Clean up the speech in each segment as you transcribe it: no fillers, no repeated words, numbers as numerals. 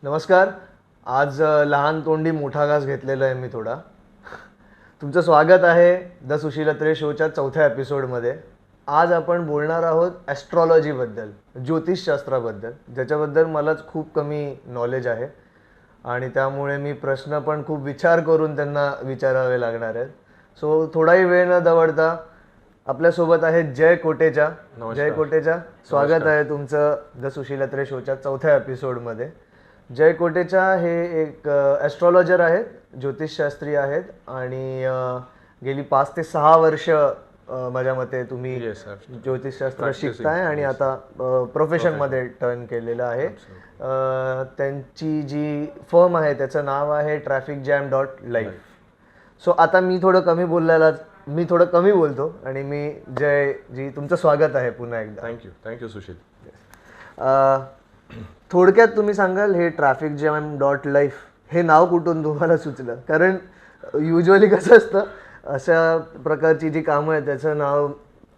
नमस्कार. आज लहान तोंडी मोठा घास घेतलेला आहे मी थोडा. तुमचं स्वागत आहे द सुशील अत्रे शोच्या 4थ्या एपिसोडमध्ये. आज आपण बोलणार आहोत ॲस्ट्रॉलॉजीबद्दल, ज्योतिषशास्त्राबद्दल, ज्याच्याबद्दल मलाच खूप कमी नॉलेज आहे आणि त्यामुळे मी प्रश्न पण खूप विचार करून त्यांना विचारावे लागणार आहेत. सो थोडाही वेळ न दवडता आपल्यासोबत आहेत जय कोटेचा. जय कोटेचा, स्वागत आहे तुमचं द सुशील अत्रे शोच्या 4थ्या एपिसोडमध्ये. जय कोटेचा हे एक ॲस्ट्रॉलॉजर आहेत, ज्योतिषशास्त्री आहेत आणि गेली 5 ते 6 वर्ष माझ्या मते तुम्ही ज्योतिषशास्त्र शिकताय आणि आता प्रोफेशनमध्ये टर्न केलेलं आहे. त्यांची जी फर्म आहे त्याचं नाव आहे trafficjam.life. सो आता मी थोडं कमी बोलतो आणि मी जय जी तुमचं स्वागत आहे पुन्हा एकदा. थँक्यू सुशील. थोडक्यात तुम्ही सांगाल हे trafficjam.life हे नाव कुठून तुम्हाला सुचलं? कारण युजली कसं असतं, अशा प्रकारची जी कामं आहेत त्याचं नाव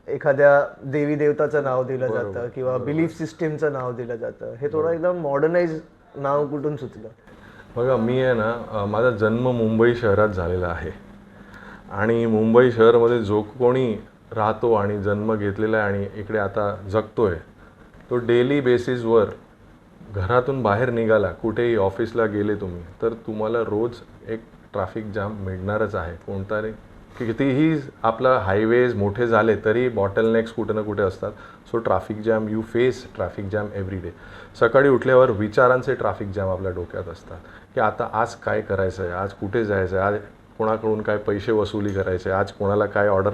एखाद्या देवी देवताचं नाव दिलं जातं किंवा बिलीफ सिस्टीमचं नाव दिलं जातं. हे थोडं एकदम मॉडर्नाइज नाव कुठून सुचलं? बघा, मी आहे ना, माझा जन्म मुंबई शहरात झालेला आहे आणि मुंबई शहरामध्ये जो कोणी राहतो आणि जन्म घेतलेला आहे आणि इकडे आता जगतोय, तो डेली बेसिसवर घरातून बाहेर निघाला, कुठेही ऑफिसला गेले तुम्ही, तर तुम्हाला रोज एक ट्रॅफिक जाम मिळणारच आहे. कोणताही कितीही आपला हायवेज मोठे झाले तरी बॉटलनेक्स कुठे ना कुठे असतात. So traffic jam, you face traffic jam every day. सकाळी उठल्यावर विचारांचे ट्रॅफिक जॅम आपल्या डोक्यात असतात की आता आज काय करायचं आहे, आज कुठे जायचं आहे, आज कोणाकडून काय पैसे वसुली करायचे, आज कोणाला काय ऑर्डर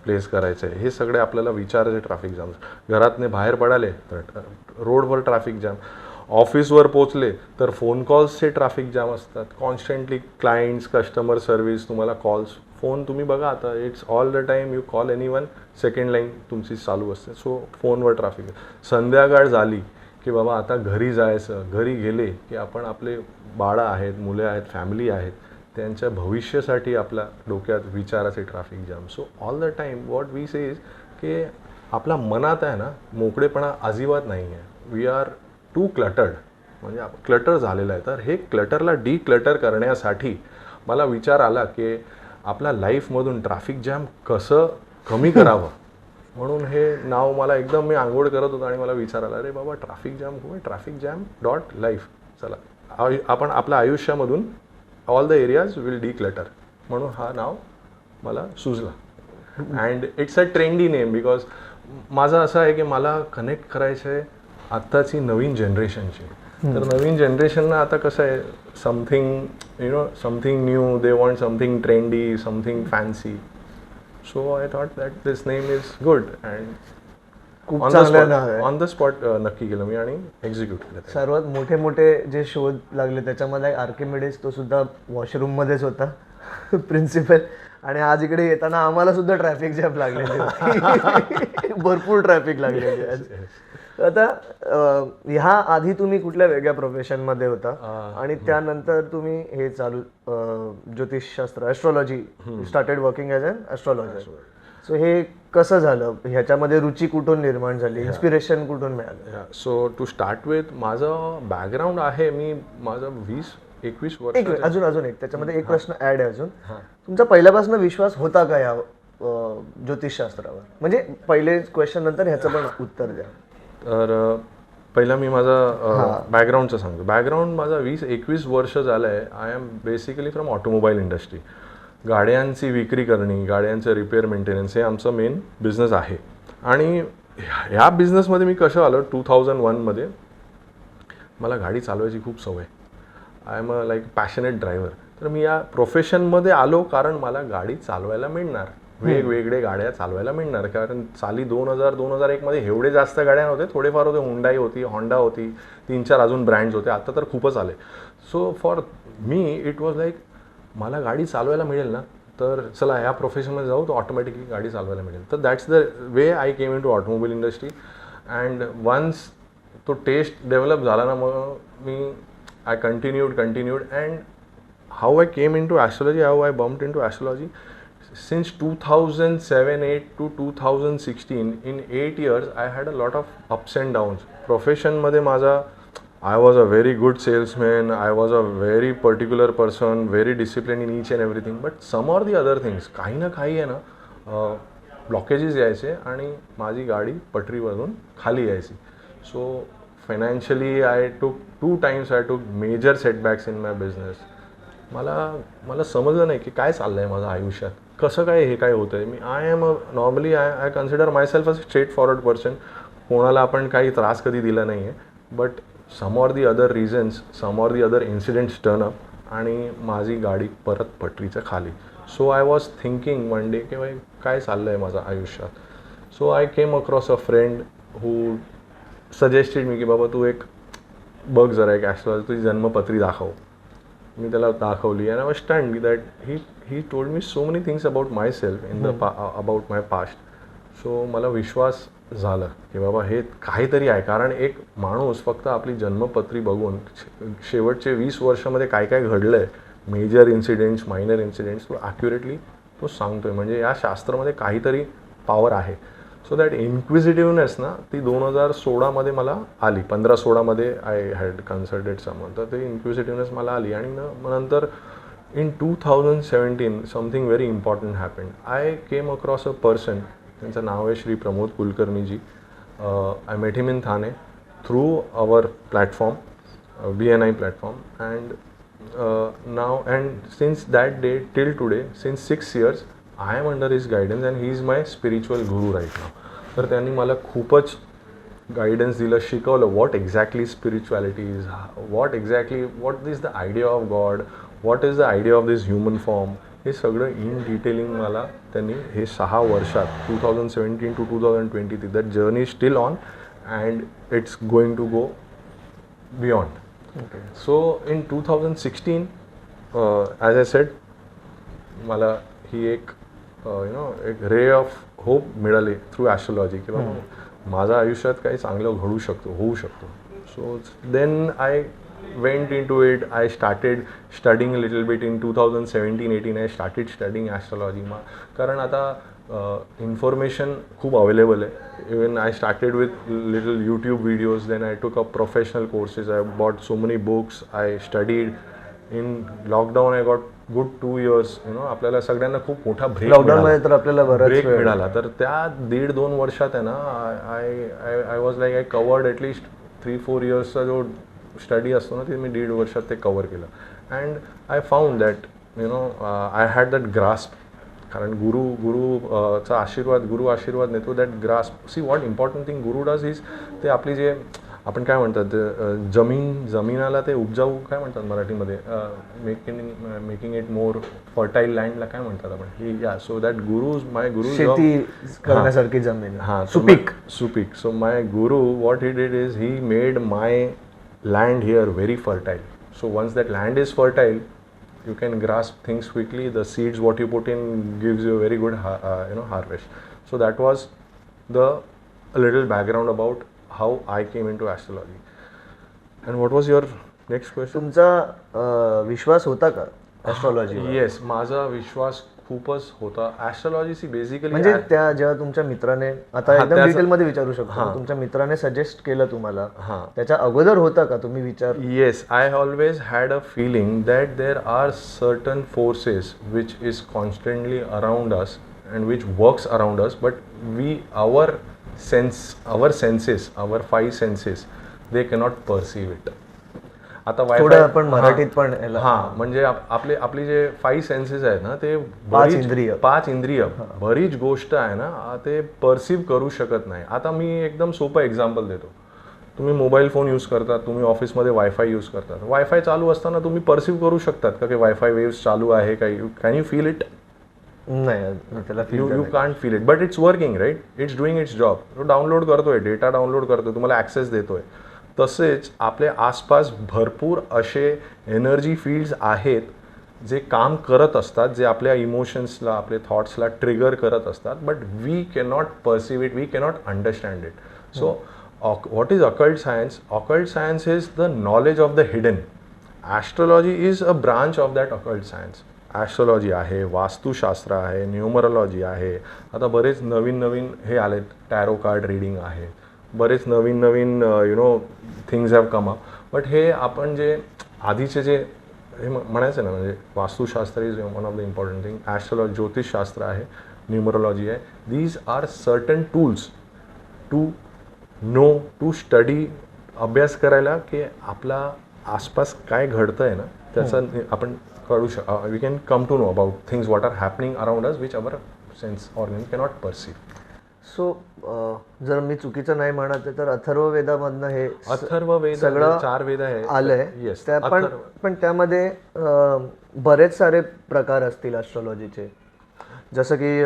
प्लेस करायचं आहे, हे सगळे आपल्याला विचारायचे ट्रॅफिक जॅम. घरातने बाहेर पडाले तर रोडवर ट्रॅफिक जॅम, ऑफिसवर पोचले तर फोन कॉल्सचे ट्रॅफिक जॅम असतात. कॉन्स्टंटली क्लायंट्स, कस्टमर सर्व्हिस, तुम्हाला कॉल्स, फोन तुम्ही बघा आता it's all the time, you call anyone, second line तुमची चालू असते. सो फोनवर ट्रॅफिक. संध्याकाळ झाली की बाबा आता घरी जायचं, घरी गेले की आपण आपले बाळं आहेत, मुले आहेत, फॅमिली आहेत, त्यांच्या भविष्यासाठी आपल्या डोक्यात विचाराचे traffic jam. So all the time what we say is की आपल्या मनात आहे ना मोकळेपणा अजिबात नाही आहे. वी आर टू क्लटर्ड, म्हणजे क्लटर झालेलं आहे. तर हे क्लटरला डिक्लटर करण्यासाठी मला विचार आला की आपल्या लाईफमधून ट्रॅफिक जॅम कसं कमी करावं. म्हणून हे नाव मला एकदम, मी आंघोळ करत होतो आणि मला विचार आला, अरे बाबा trafficjam.life, चला आपण आपल्या आयुष्यामधून all the areas will declutter, म्हणून हा नाव मला सुचला. And it's a trendy name because माझं असं आहे की मला कनेक्ट करायचं आहे आत्ताची नवीन जनरेशनची. तर नवीन जनरेशनना आता कसं आहे, something new, they want something trendy, something fancy. So I thought that this name is good and खूप चांगलं नाव आहे. ऑन द स्पॉट नक्की केलं मी आणि एक्झिक्यूट केलं. सर्वात मोठे जे शोध लागले त्याच्यामध्ये आर्किमिडीज, तो सुद्धा वॉशरूममध्येच होता प्रिन्सिपल. आणि आज इकडे येताना आम्हाला सुद्धा ट्रॅफिक जॅम लागलेली होती. भरपूर ट्रॅफिक लागलेली आहे. आता ह्या आधी तुम्ही कुठल्या वेगळ्या प्रोफेशनमध्ये होता आणि त्यानंतर तुम्ही हे चालू ज्योतिषशास्त्र, astrology, started working as an astrologer. So हे कसं झालं, ह्याच्यामध्ये रुची कुठून निर्माण झाली, इन्स्पिरेशन कुठून मिळालं? सो टू स्टार्ट विथ माझं बॅकग्राऊंड आहे, मी माझं 20-21 वर्ष. अजून एक त्याच्यामध्ये एक प्रश्न ॲड आहे अजून. तुमचा पहिल्यापासून विश्वास होता का या ज्योतिषशास्त्रावर? म्हणजे पहिले क्वेश्चन नंतर ह्याचं पण उत्तर द्या. तर पहिला मी माझा बॅकग्राऊंडचं सांगतो. बॅकग्राऊंड माझा 20-21 वर्ष झालं आहे. I am basically from automobile industry. गाड्यांची विक्री करणे, गाड्यांचं रिपेअर मेंटेनन्स हे आमचं मेन बिझनेस आहे. आणि ह्या बिझनेसमध्ये मी कसं आलो, 2001मध्ये मला गाडी चालवायची खूप सवय. I am a like passionate driver. तर मी या प्रोफेशनमध्ये आलो कारण मला गाडी चालवायला मिळणार, वेगवेगळे गाड्या चालवायला मिळणार. कारण साली 2000-2001मध्ये एवढे जास्त गाड्या नव्हते, थोडेफार होते. हुंडाई होती, हॉन्डा होती, 3-4 अजून ब्रँड्स होते. आता तर खूपच आले. So for me it was like, मला गाडी चालवायला मिळेल ना, तर चला या प्रोफेशनमध्ये जाऊ, तर ऑटोमॅटिकली गाडी चालवायला मिळेल. तर that's the way I came in to automobile industry. And once तो टेस्ट डेव्हलप झाला ना, मग मी I continued and how I came in to astrology, how I bumped in to astrology. Since 2007-8 to 2016, in 8 years, I had a lot of ups and downs. प्रोफेशनमध्ये माझा I was a very good salesman, I was a very particular person, very discipline in each and everything. But some or the other things, काही ना काही आहे ना blockages यायचे आणि माझी गाडी पटरीवरून खाली यायची. So financially I took major setbacks in my business. मला समजलं नाही की काय चाललं आहे माझं आयुष्यात, कसं काय हे काय होतं आहे. मी normally I consider my self a straight forward person. कोणाला आपण काही त्रास कधी दिला नाही आहे. But some or the other reasons, some or the other incidents turn up आणि माझी गाडी परत पटरीच्या खाली. So I was thinking one day की बाई काय चाललं आहे माझं आयुष्यात. So I came across a friend who suggested me की बाबा तू एक बघ जरा एक ॲस्ट्रॉलॉजी, तुझी जन्मपत्री दाखव. मी त्याला दाखवली and I was stunned that he told me so many things about my self in about my past. So मला विश्वास झालं की बाबा हे काहीतरी आहे. कारण एक माणूस फक्त आपली जन्मपत्री बघून शेवटचे 20 वर्षामध्ये काय काय घडलं आहे, मेजर इन्सिडेंट्स, मायनर इन्सिडेंट्स, तो ॲक्युरेटली तो सांगतो आहे. म्हणजे या शास्त्रामध्ये काहीतरी पॉवर आहे. सो दॅट इन्क्विजिटिव्हनेस ना ती 2016मध्ये मला आली. 15-16मध्ये आय हॅड कन्सल्टेड समवन. तर ते इन्क्विजिटिव्हनेस मला आली आणि नंतर in 2017 something very important happened. I came across a person, त्यांचं नाव आहे Shri Pramod Kulkarniji. I met him in Thane through our platform, BNI platform, and now and since that day till today, since 6 years I am under his guidance and he is my spiritual guru right now. तर त्यांनी मला खूपच guidance दिलं, शिकवलं what exactly spirituality is, what is the idea of God, what is the idea of this human form. हे सगळं in detailing मला त्यांनी हे 6 वर्षात 2017 to 2023 that journey is still on and it's going to go beyond. So in 2016 as I said मला ही एक एक रे ऑफ होप मिळाली थ्रू ॲस्ट्रोलॉजी की बाबा माझं आयुष्यात काही चांगलं होऊ शकतो. So then I went into it. I started studying little bit in 2017-18. I started studying astrology. कारण आता इन्फॉर्मेशन खूप अवेलेबल आहे. Even I started with little YouTube videos. Then I took up professional courses. I bought so many books. I studied. In lockdown I got good 2 years. आपल्याला सगळ्यांना खूप मोठा break मिळाला. तर त्या 1.5-2 वर्षात आहे ना I was like I covered at least 3-4 yearsचा जो स्टडी असतो ना ते मी 1.5 वर्षात ते कवर केलं. And I found that I had that grasp. कारण गुरुचा गुरु आशीर्वाद नेतो. That grasp. See what important thing Guru does is ते आपली जे आपण काय म्हणतात जमीनाला ते उपजाऊ काय म्हणतात मराठीमध्ये, मेकिंग इट मोर फर्टाईल लँडला काय म्हणतात आपण ही. या सो दॅट माय गुरु शेती करण्यासारखी जमीन. हां सुपीक. So my guru what he did is he made my land here very fertile. So once that land is fertile you can grasp things quickly. The seeds what you put in gives you a very good harvest. So that was a little background about how I came into astrology. And what was your next question? तुमचा विश्वास होता का astrology? Yes, माझा विश्वास खूपच होता. Astrology basically म्हणजे त्या जेव्हा तुमच्या मित्राने, आता एकदम डिटेलमध्ये विचारू शकतो, तुमच्या मित्राने सजेस्ट केलं तुम्हाला, त्याच्या अगोदर होता का तुम्ही विचार? Yes, I always had a feeling that there are certain forces which is constantly around us and which works around us, but our senses, our 5 senses, they cannot perceive it. आता थोडं आपण मराठीत पण म्हणजे आपले जे 5 सेन्सेस आहेत ना ते 5 इंद्रिय बरीच गोष्ट आहे ना ते परसिव्ह करू शकत नाही. आता मी एकदम सोपं एक्झाम्पल देतो. तुम्ही मोबाईल फोन यूज करतात, तुम्ही ऑफिसमध्ये वायफाय यूज करतात. वायफाय चालू असताना तुम्ही परसिव्ह करू शकतात का की वायफाय वेव्स चालू आहे का? Can you feel it? नाही, you can't feel it, but it's working right. It's doing its job. तो डाउनलोड करतोय, डेटा डाउनलोड करतोय, तुम्हाला ॲक्सेस देतोय. तसेच आपल्या आसपास भरपूर असे एनर्जी फील्ड्स आहेत जे काम करत असतात, जे आपल्या इमोशन्सला, आपल्या थॉट्सला ट्रिगर करत असतात, but we cannot perceive it, we cannot understand it. So what is occult science? Occult science is the knowledge of the hidden. Astrology is a branch of that occult science. Astrology आहे, वास्तुशास्त्र आहे, numerology आहे. आता बरेच नवीन हे आलेत, tarot card reading आहे, बरेच नवीन things have come up. But हे आपण जे आधीचे जे हे म्हणायचं ना, म्हणजे vastushastra is one of the important thing, astrology ज्योतिषशास्त्र आहे, न्यूमरोलॉजी आहे, these are certain tools to know, to study, अभ्यास करायला की आपला आसपास काय घडतं आहे ना त्याचा आपण कळू we can come to know about things what are happening around us which our sense organ cannot perceive. So जर मी चुकीचं नाही म्हणत आहे तर अथर्ववेदामधनं हे अथर्ववेद सगळं 4 वेद आहे. आलंय. येस, त्या पण त्यामध्ये बरेच सारे प्रकार असतील ॲस्ट्रॉलॉजीचे, जसं की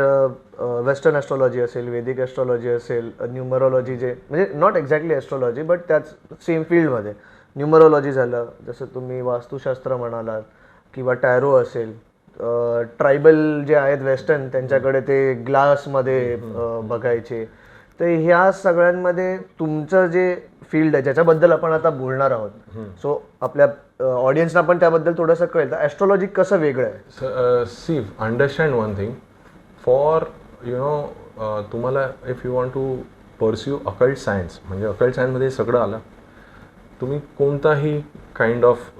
वेस्टर्न ॲस्ट्रॉलॉजी असेल, वेदिक ॲस्ट्रॉलॉजी असेल, न्यूमरोलॉजी, जे म्हणजे नॉट एक्झॅक्टली ॲस्ट्रॉलॉजी बट त्याच सेम फील्डमध्ये न्यूमरोलॉजी झालं, जसं तुम्ही वास्तुशास्त्र म्हणालात, किंवा टॅरो असेल, ट्रायबल जे आहेत वेस्टर्न त्यांच्याकडे ते ग्लासमध्ये बघायचे. तर ह्या सगळ्यांमध्ये तुमचं जे फील्ड आहे ज्याच्याबद्दल आपण आता बोलणार आहोत, सो आपल्या ऑडियन्सना पण त्याबद्दल थोडंसं कळेल, तर ॲस्ट्रॉलॉजी कसं वेगळं आहे. See, understand one thing, for तुम्हाला if you want to pursue occult science, म्हणजे अकल्ट सायन्समध्ये सगळं आलं, तुम्ही कोणताही काइंड ऑफ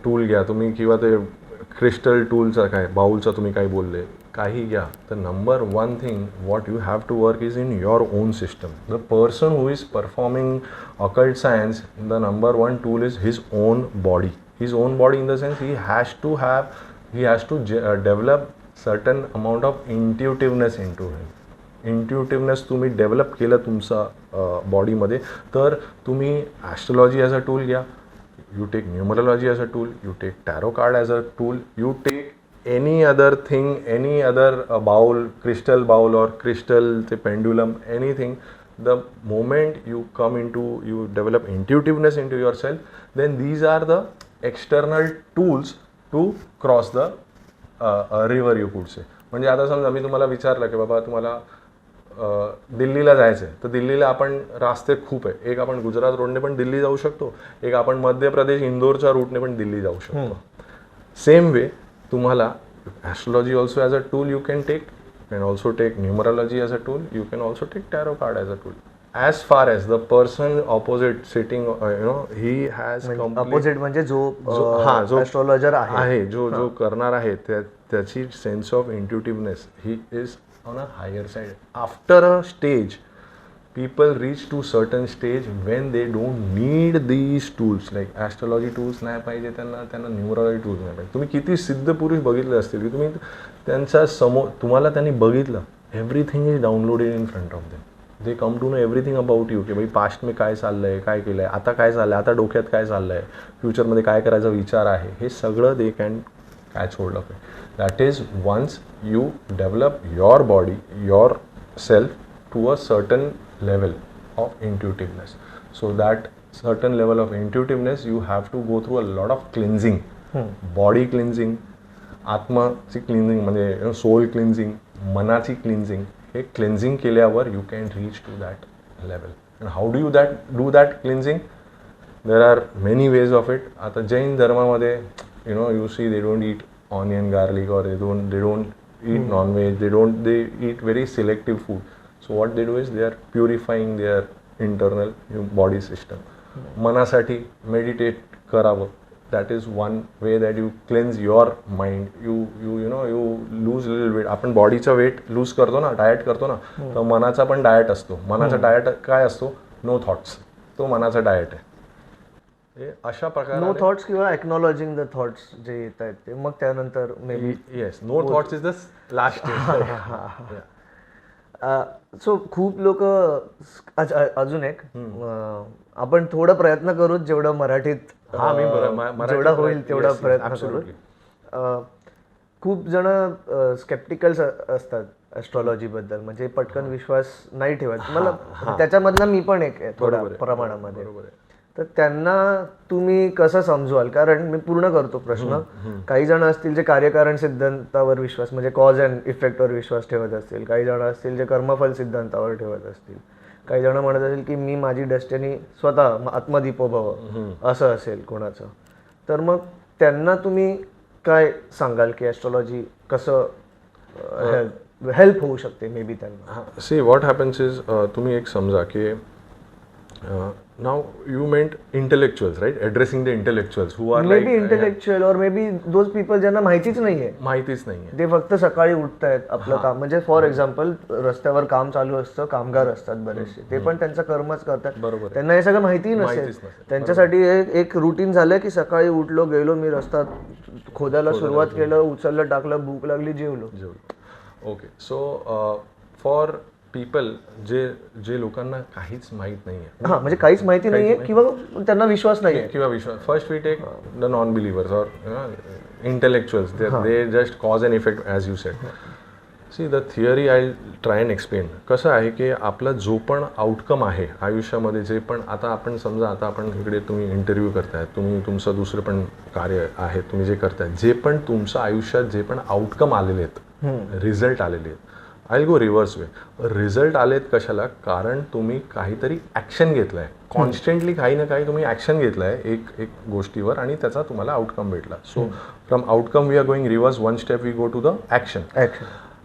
टूल घ्या तुम्ही, किंवा ते क्रिस्टल टूलचा काय, बाउलचा तुम्ही काय बोलले, काही घ्या, तर number one thing what you have to work is in your own system. The person who is performing occult science, the number one tool is his own body. His own body in the sense he has to develop certain amount of intuitiveness into him. Intuitiveness तुम्ही develop केलं तुमचा बॉडीमध्ये, तर तुम्ही astrology as a tool घ्या, you take numerology as a tool, you take tarot card as a tool, you take any other thing, any other bowl, crystal bowl और crystal ते pendulum, anything. The moment you come into, you develop intuitiveness into yourself, then these are the external tools to cross the river, you could say. म्हणजे आता समजा मी तुम्हाला विचारलं की बाबा तुम्हाला दिल्लीला जायचं आहे, तर दिल्लीला आपण रास्ते खूप आहे. एक आपण गुजरात रोडने पण दिल्ली जाऊ शकतो, एक आपण मध्य प्रदेश इंदोरच्या रूटने पण दिल्ली जाऊ शकतो. सेम वे तुम्हाला astrology also as a tool you can take, can also take numerology as a tool, you can also take tarot card as a tool. As far as the person opposite sitting, he has opposite म्हणजे जो जो astrologer आहे, जो करणार आहे, त्याची sense of intuitiveness ही is on a higher side. After a stage people reach to certain stage when they don't need these tools, like astrology tools नाही पाहिजे त्यांना न्यूमरोलॉजी टूल्स नाही पाहिजे. तुम्ही किती सिद्ध पुरुष बघितले असतील की तुम्ही त्यांच्या समोर, तुम्हाला त्यांनी बघितलं, everything is downloaded in front of them. They come to know everything about you, की भाई पास्ट में काय चाललं आहे, काय केलं आहे, आता काय चाललं आहे, आता डोक्यात काय चाललं आहे, फ्युचरमध्ये काय करायचा विचार आहे, हे सगळं they can catch hold of it. That is once you develop your body, yourself to a certain level of intuitiveness. So that certain level of intuitiveness you have to go through a lot of cleansing, body cleansing, आत्माची cleansing म्हणजे soul cleansing, मनाची cleansing. हे cleansing केल्यावर you can reach to that level. And how do do that cleansing? There are many ways of it. आता जैन धर्मामध्ये you see they don't eat onion garlic, और they don't eat non-veg, they eat very selective food. So what they do is they are purifying their internal body system. मनासाठी meditate करावं. That is one way that you cleanse your mind. You lose little weight. आपण बॉडीचा weight lose करतो ना, diet करतो ना, तर मनाचा पण डाएट असतो. मनाचा डाएट काय असतो? No thoughts. तो मनाचा डाएट आहे. अशा प्रकारे नो थॉट्स किंवा एक्नॉलॉजिंग द थॉट्स जे येत आहेत ते, मग त्यानंतर maybe yes, no thoughts is the last. So खूप लोक, अजून एक आपण थोडं प्रयत्न करू, जेवढं मराठीत जेवढा होईल तेवढा प्रयत्न करू. खूप जण स्केप्टिकल्स असतात ॲस्ट्रॉलॉजी बद्दल, म्हणजे पटकन विश्वास नाही ठेवत. मला त्याच्यामधला मी पण एक आहे थोड्या प्रमाणामध्ये. तर त्यांना तुम्ही कसं समजवाल? कारण मी पूर्ण करतो प्रश्न. काही जण असतील जे कार्यकारण सिद्धांतावर विश्वास, म्हणजे कॉज अँड इफेक्टवर विश्वास ठेवत असतील. काही जण असतील जे कर्मफल सिद्धांतावर ठेवत असतील. काही जण म्हणत असेल की मी माझी डेस्टिनी स्वतः आत्मदीपोभव असं असेल कोणाचं. तर मग त्यांना तुम्ही काय सांगाल की ॲस्ट्रॉलॉजी कसं हेल्प होऊ शकते मे बी त्यांना? सी व्हॉट हॅपन्स इज, तुम्ही एक समजा की now you meant intellectuals right, addressing the intellectuals who are may like be intellectual और मे बी दोज पीपल ज्यांना माहितीच नाहीये, माहितीच नाहीये. ते फक्त सकाळी उठतायत आपलं काम, म्हणजे फॉर एक्झाम्पल रस्त्यावर काम चालू असतं, कामगार असतात बरेचसे, ते पण त्यांचं कर्मच करतात, बरोबर. त्यांना हे सगळं माहिती नसेल. नसेल. त्यांच्यासाठी एक रुटीन झालं की सकाळी उठलो, गेलो मी रस्ता खोदायला सुरुवात केलं, उचललं टाकलं, भूक लागली, जेवलो. ओके. सो फॉर पीपल जे लोकांना काहीच माहीत नाहीये, हा, म्हणजे काहीच माहिती नाहीये किंवा त्यांना विश्वास नाहीये, किंवा विश्वास, first we take the non believers or intellectuals, they just cause and effect as you said. See the theory I try and explain. कसं आहे की आपला जो पण आउटकम आहे आयुष्यामध्ये, जे पण आता आपण समजा, आता आपण इकडे तुम्ही इंटरव्ह्यू करताय, तुम्ही तुमचं दुसरं पण कार्य आहे, तुम्ही जे करताय, जे पण तुमचं आयुष्यात जे पण आउटकम आलेले आहेत, रिझल्ट आलेले आहेत, I go reverse way. Result आलेत कशाला? कारण तुम्ही काहीतरी ॲक्शन घेतलाय, कॉन्स्टंटली काही ना काही तुम्ही ॲक्शन घेतलाय एक गोष्टीवर, आणि त्याचा तुम्हाला आउटकम भेटला. So from outcome we are going reverse, one step we go to the action.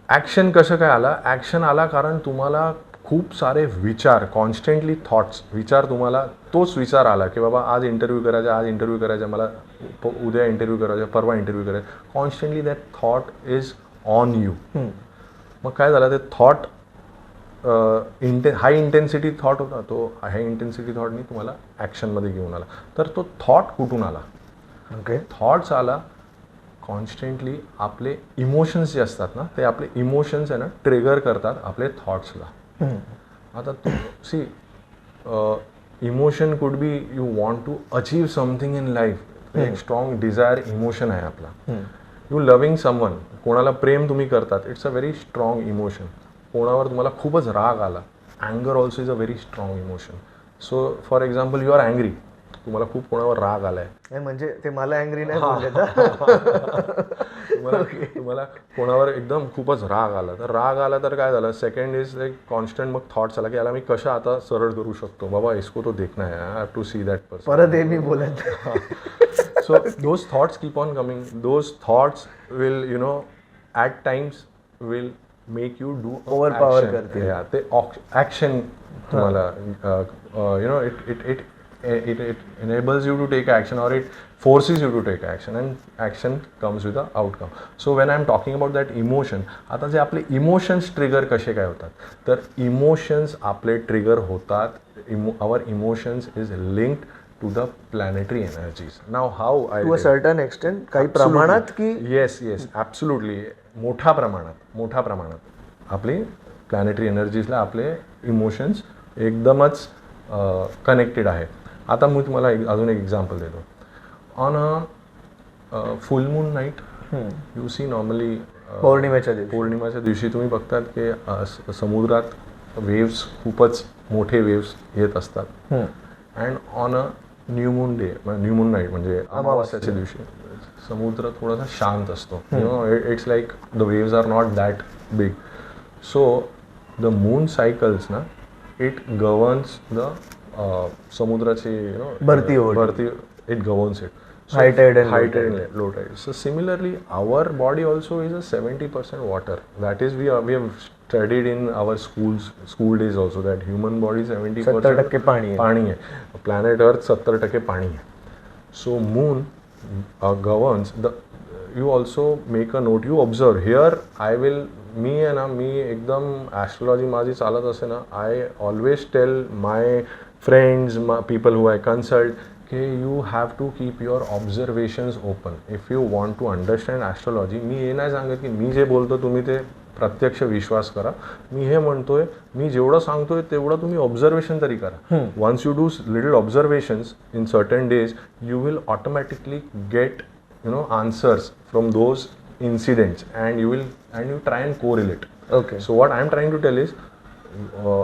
Action कसं काय आला? ॲक्शन आला कारण तुम्हाला खूप सारे विचार, कॉन्स्टंटली थॉट्स, विचार, तुम्हाला तोच विचार आला की बाबा आज इंटरव्ह्यू करायचा, आज इंटरव्ह्यू करायचा, मला उद्या इंटरव्ह्यू करायचा, परवा इंटरव्ह्यू करायचा. Constantly that thought is on you. मग काय झालं, ते थॉट हाय इंटेन्सिटी थॉट होता, तो हाय इंटेन्सिटी थॉटनी तुम्हाला ॲक्शनमध्ये घेऊन आला. तर तो थॉट कुठून आला? ओके. थॉट्स आला कॉन्स्टंटली आपले इमोशन्स जे असतात ना, ते आपले इमोशन्स आहे ना ट्रिगर करतात आपले थॉट्सला. आता तू see, emotion could be you want to achieve something in life, एक स्ट्रॉंग डिझायर इमोशन आहे आपला. यू लव्हिंग समवन, कोणाला प्रेम तुम्ही करतात, it's a very strong emotion. कोणावर तुम्हाला खूपच राग आला, अँगर also is a very strong emotion. So for example you are angry, तुम्हाला खूप कोणावर राग आलाय, म्हणजे ते मला अँग्री नाही बोलले. तुम्हाला कोणावर एकदम खूपच राग आला, तर राग आला तर काय झालं, सेकंड इज लाईक कॉन्स्टंट मग थॉट्स आला की याला मी कसं आता सरळ करू शकतो, बाबा इसको तो देखना है, I have to see that person. परत हे मी बोलत. So those thoughts keep on coming. Those thoughts will, you know, at times will make you do Overpower action. करते. Yeah, ते action तुम्हाला, you know, it enables you to take action, or it forces you to take action, and action comes with the outcome. So when I'm talking about that emotion, आता जे आपले emotions trigger कसे काय होतात, तर emotions आपले trigger होतात, our emotions is linked to the planetary energies. Now how I to a certain extent, काही प्रमाणात की येस ॲब्सोल्युटली, मोठ्या प्रमाणात आपले प्लॅनेटरी एनर्जीजला आपले इमोशन्स एकदमच कनेक्टेड आहे. आता मी तुम्हाला अजून एक एक्झाम्पल देतो. On a full moon night, you see normally पौर्णिमेच्या दिवशी तुम्ही बघतात की समुद्रात वेव्स, खूपच मोठे वेव्स येत असतात. And on a new moon night, म्हणजे अमावास्याच्या दिवशी समुद्र थोडासा शांत असतो. You know, it's like the waves are not that big. So the moon cycles ना, इट गव्हर्न्स द समुद्राची, यु नो, भरती, it governs it. High tide and high tide and low tide. So similarly, our body also is a 70% water. That is, we have studied in our school days also that human body 70% 70% पाणी आहे. Planet Earth 70% पाणी आहे. So moon governs the. You also make a note. You observe. Here I will. मी एकदम astrology माझी चालत असे ना, I always tell my friends, people who I consult, you have to keep your observations open if you want to understand astrology. मी हे नाही सांगत की मी जे बोलतो तुम्ही ते प्रत्यक्ष विश्वास करा. मी हे म्हणतोय, मी जेवढं सांगतोय तेवढं तुम्ही ऑब्झर्वेशन तरी करा. Once you do little observations in certain days, you will automatically get, you know, answers from those incidents, and you try and correlate. Okay. So what I am trying to tell is,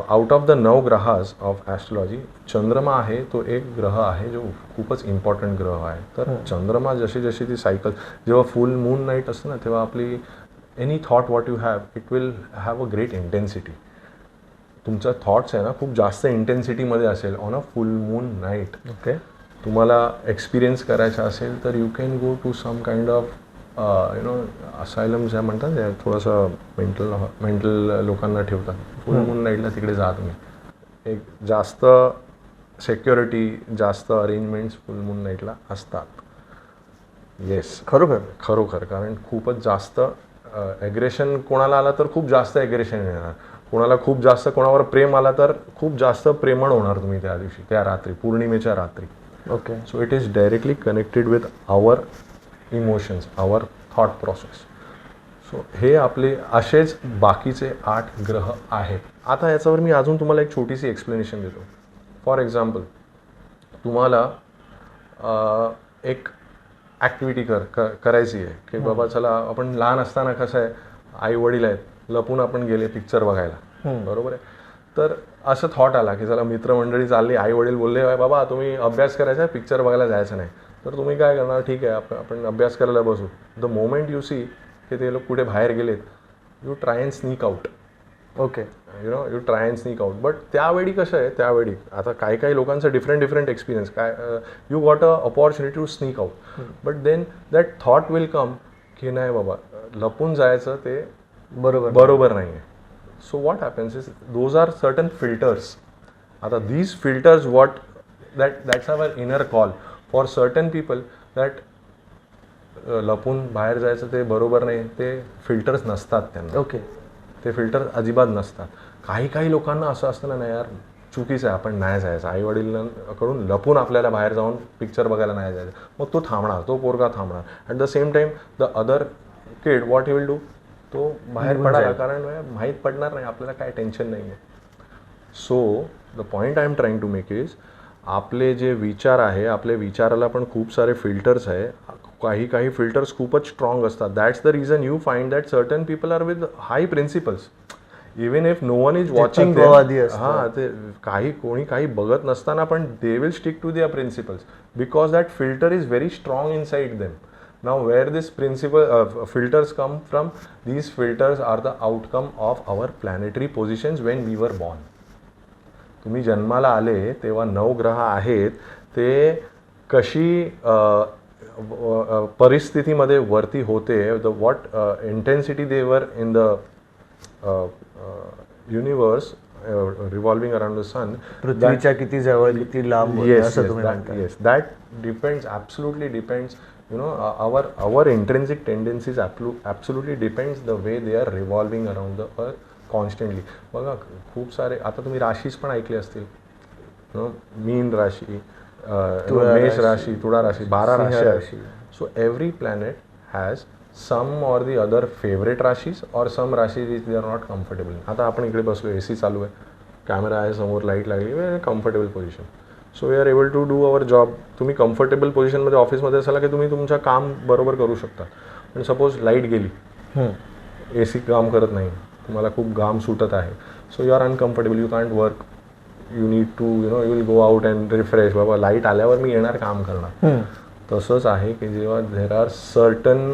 out of the 9 ग्रहास of astrology, चंद्रमा आहे तो एक ग्रह आहे जो खूपच important ग्रह आहे. तर चंद्रमा जशी ती सायकल, जेव्हा फुल मून नाईट असतं ना, तेव्हा आपली any thought what you have, it will have a great intensity. तुमचा थॉट्स आहे ना खूप जास्त इंटेन्सिटीमध्ये असेल on a full moon night. Okay. तुम्हाला एक्सपिरियन्स करायचा असेल तर you can go to some kind of you know asylum ज्या म्हणतात, त्या थोडंसं मेंटल लोकांना ठेवतात. फुल मून नाईटला तिकडे जा तुम्ही. एक जास्त सेक्युरिटी जास्त अरेंजमेंट्स फुल मून नाईटला असतात. येस, खरोखर खरोखर. कारण खूपच जास्त ॲग्रेशन कोणाला आला तर खूप जास्त ॲग्रेशन येणार, कोणाला खूप जास्त कोणावर प्रेम आला तर खूप जास्त प्रेमळ होणार तुम्ही त्या दिवशी, त्या रात्री, पौर्णिमेच्या रात्री. Okay. So it is directly connected with our emotions, our thought process. So हे आपले असेच बाकीचे 8 ग्रह आहेत. आता याच्यावर मी अजून तुम्हाला एक छोटीशी एक्सप्लेनेशन देतो. फॉर एक्झाम्पल, तुम्हाला एक ॲक्टिव्हिटी करायची आहे की बाबा चला आपण लहान असताना कसं आहे, आई वडील आहेत, लपून आपण गेले पिक्चर बघायला, बरोबर आहे. तर असं थॉट आला की चला मित्रमंडळी चालली, आई वडील बोलले बाबा तुम्ही अभ्यास करायचा आहे, पिक्चर बघायला जायचं नाही. तर तुम्ही काय करणार, ठीक आहे आपण अभ्यास करायला बसू. द मोमेंट यू सी की ते लोक कुठे बाहेर गेलेत, you try and sneak out. Okay. You try and sneak out. But त्यावेळी कसं आहे, त्यावेळी आता काही लोकांचं डिफरंट एक्सपिरियन्स काय, you got a opportunity to sneak out, but then that thought will come की नाही बाबा लपून जायचं ते बरोबर नाही आहे. So what happens is those are certain filters. आता these filters that's our inner call for certain people that लपून बाहेर जायचं ते बरोबर नाही, ते फिल्टर्स नसतात त्यांना. ओके. ते फिल्टर अजिबात नसतात. काही लोकांना असं असतं ना, नाही यार चुकीचं आहे, आपण नाही जायचं, आई वडिलांकडून लपून आपल्याला बाहेर जाऊन पिक्चर बघायला नाही जायचं. मग तो थांबणार, तो पोरगा थांबणार. At the same time the other kid what he will do, तो बाहेर पडायला, कारण माहीत पडणार नाही, आपल्याला काय टेन्शन नाही आहे. So the point I am trying to make is, आपले जे विचार आहे, आपल्या विचाराला पण खूप सारे फिल्टर्स आहे. काही फिल्टर्स खूपच स्ट्रॉंग असतात. That's the reason you find that certain people are with high principles, even if no one is watching. हां, ते कोणी काही बघत नसताना पण they will stick to their principles because that filter is very strong inside them. Now where this filters come from, these filters are the outcome of our planetary positions when we were born. तुम्ही जन्माला आले तेव्हा 9 ग्रह आहेत, ते कशी परिस्थितीमध्ये वरती होते, the what intensity they were in the universe revolving around the sun, पृथ्वीच्या किती जवळ, किती लांब, असं तुम्ही म्हणता. Yes, that depends, absolutely depends, our intrinsic tendencies absolutely depends the way they are revolving around the earth constantly. बघा खूप सारे, आता तुम्ही राशीज पण ऐकले असतील, मीन राशी, मेष राशी, तुळा राशी, 12 राशी आहेत. So every planet has some or the other favourite rashis और some rashis is they are not comfortable. आता आपण इकडे बसलो, AC चालू आहे, कॅमेरा आहे समोर, लाईट लागली, comfortable position. So we are able to do our job. तुम्ही कम्फर्टेबल पोझिशनमध्ये ऑफिसमध्ये असाल की तुम्ही तुमचं काम बरोबर करू शकता. पण सपोज लाईट गेली, AC काम करत नाही, तुम्हाला खूप घाम सुटत आहे, so you are uncomfortable, you can't work, you need to you will go out and refresh. बाबा लाईट आल्यावर मी येणार, काम करणार. तसंच आहे की जेव्हा there are certain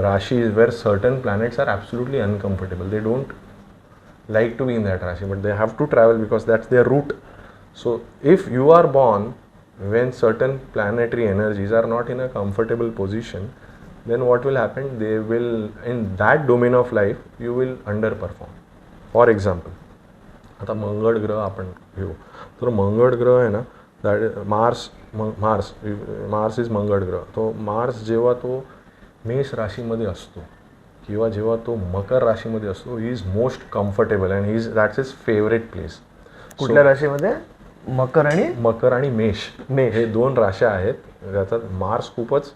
rashis where certain planets are absolutely uncomfortable, they don't like to be in that Rashi, but they have to travel because that's their route. So if you are born when certain planetary energies are not in a comfortable position, then what will happen? They will, in that domain of life, you will underperform. For example, आता मंगळ ग्रह आपण घेऊ, तर मंगळ ग्रह आहे ना, दॅट मार्स इज मंगळ ग्रह. तो मार्स जेव्हा तो मेष राशीमध्ये असतो किंवा जेव्हा तो मकर राशीमध्ये असतो, he is most comfortable and he that's his favourite place. कुठल्या राशीमध्ये? मकर आणि मेष हे 2 राशा आहेत, ज्याच्यात मार्स खूपच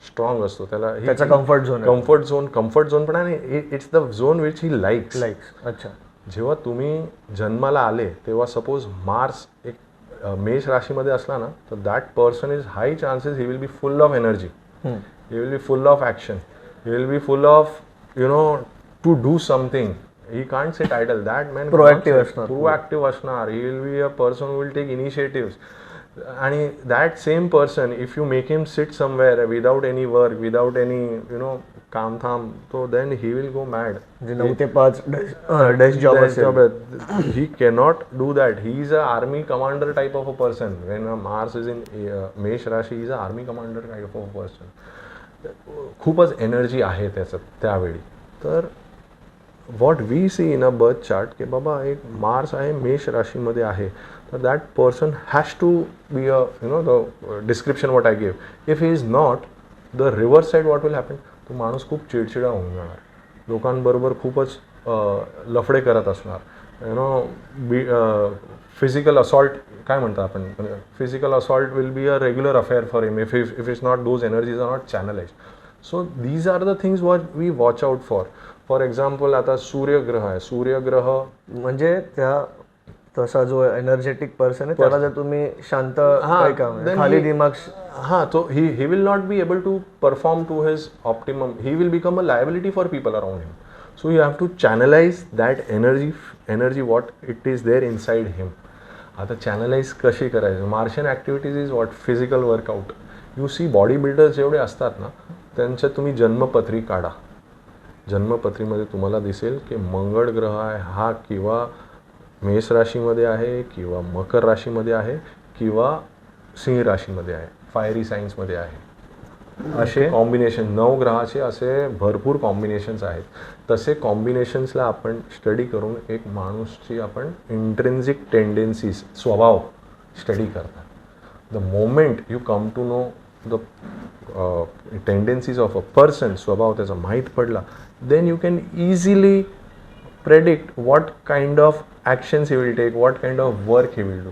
स्ट्रॉंग असतो. त्याचा कम्फर्ट झोन पण, आणि it's the zone which he likes. अच्छा. जेव्हा तुम्ही जन्माला आले तेव्हा सपोज मार्स एक मेष राशीमध्ये असला ना, तर that person is hi chances he will be full of energy, he will be full of action, he will be full of to do something. He can't sit idle. That man proactive asnar. He will be a person who will take initiatives. And that same person, if you make him sit somewhere without any work, without any काम tham, so then he will go mad. 9 to 5 desk job. He cannot do that. He is a army commander type of a person. When Mars is in Mesh Rashi, he is a army commander type of a person. खूपच energy आहे त्याचं त्यावेळी. तर what we see in a birth chart की बाबा एक Mars आहे मेष राशीमध्ये आहे, तर that person has to be a the description what I give. If he is not, the reverse side what will happen, तो माणूस खूप चिडचिडा होऊन जाणार, लोकांबरोबर खूपच लफडे करत असणार, बी फिजिकल असॉल्ट काय म्हणतो आपण, physical assault will be a regular affair for him if it's not those energies are not channelize. So these are the things what we watch out for. For example आता सूर्यग्रह आहे, सूर्यग्रह म्हणजे त्या तसा जो एनर्जेटिक पर्सन आहे त्याला जर तुम्ही शांत काय काम आहे, then खाली he- दिमाग हाँ, तो he will not be able to perform to his optimum. He will become a liability for people around him. So you have to channelize that energy what it is there inside him. आता channelize कशी करायचं, Martian activities is what, physical workout. You see body builders जेवढे असतात ना, त्यांच्या तुम्ही जन्मपत्री काढा. जन्मपत्रीमध्ये तुम्हाला दिसेल की मंगळ ग्रह आहे हा किंवा मेष राशीमध्ये आहे किंवा मकर राशीमध्ये आहे किंवा सिंह राशीमध्ये आहे, फायरी सायन्समध्ये आहे. असे कॉम्बिनेशन 9 ग्रहाचे असे भरपूर कॉम्बिनेशन्स आहेत. तसे कॉम्बिनेशन्सला आपण स्टडी करून एक माणूसची आपण इंट्रेन्सिक टेंडेन्सीज, स्वभाव स्टडी करतात. The moment you come to know the tendencies of a person, स्वभाव त्याचा माहीत पडला, then you can easily predict what kind of actions he will take, what kind of work he will do.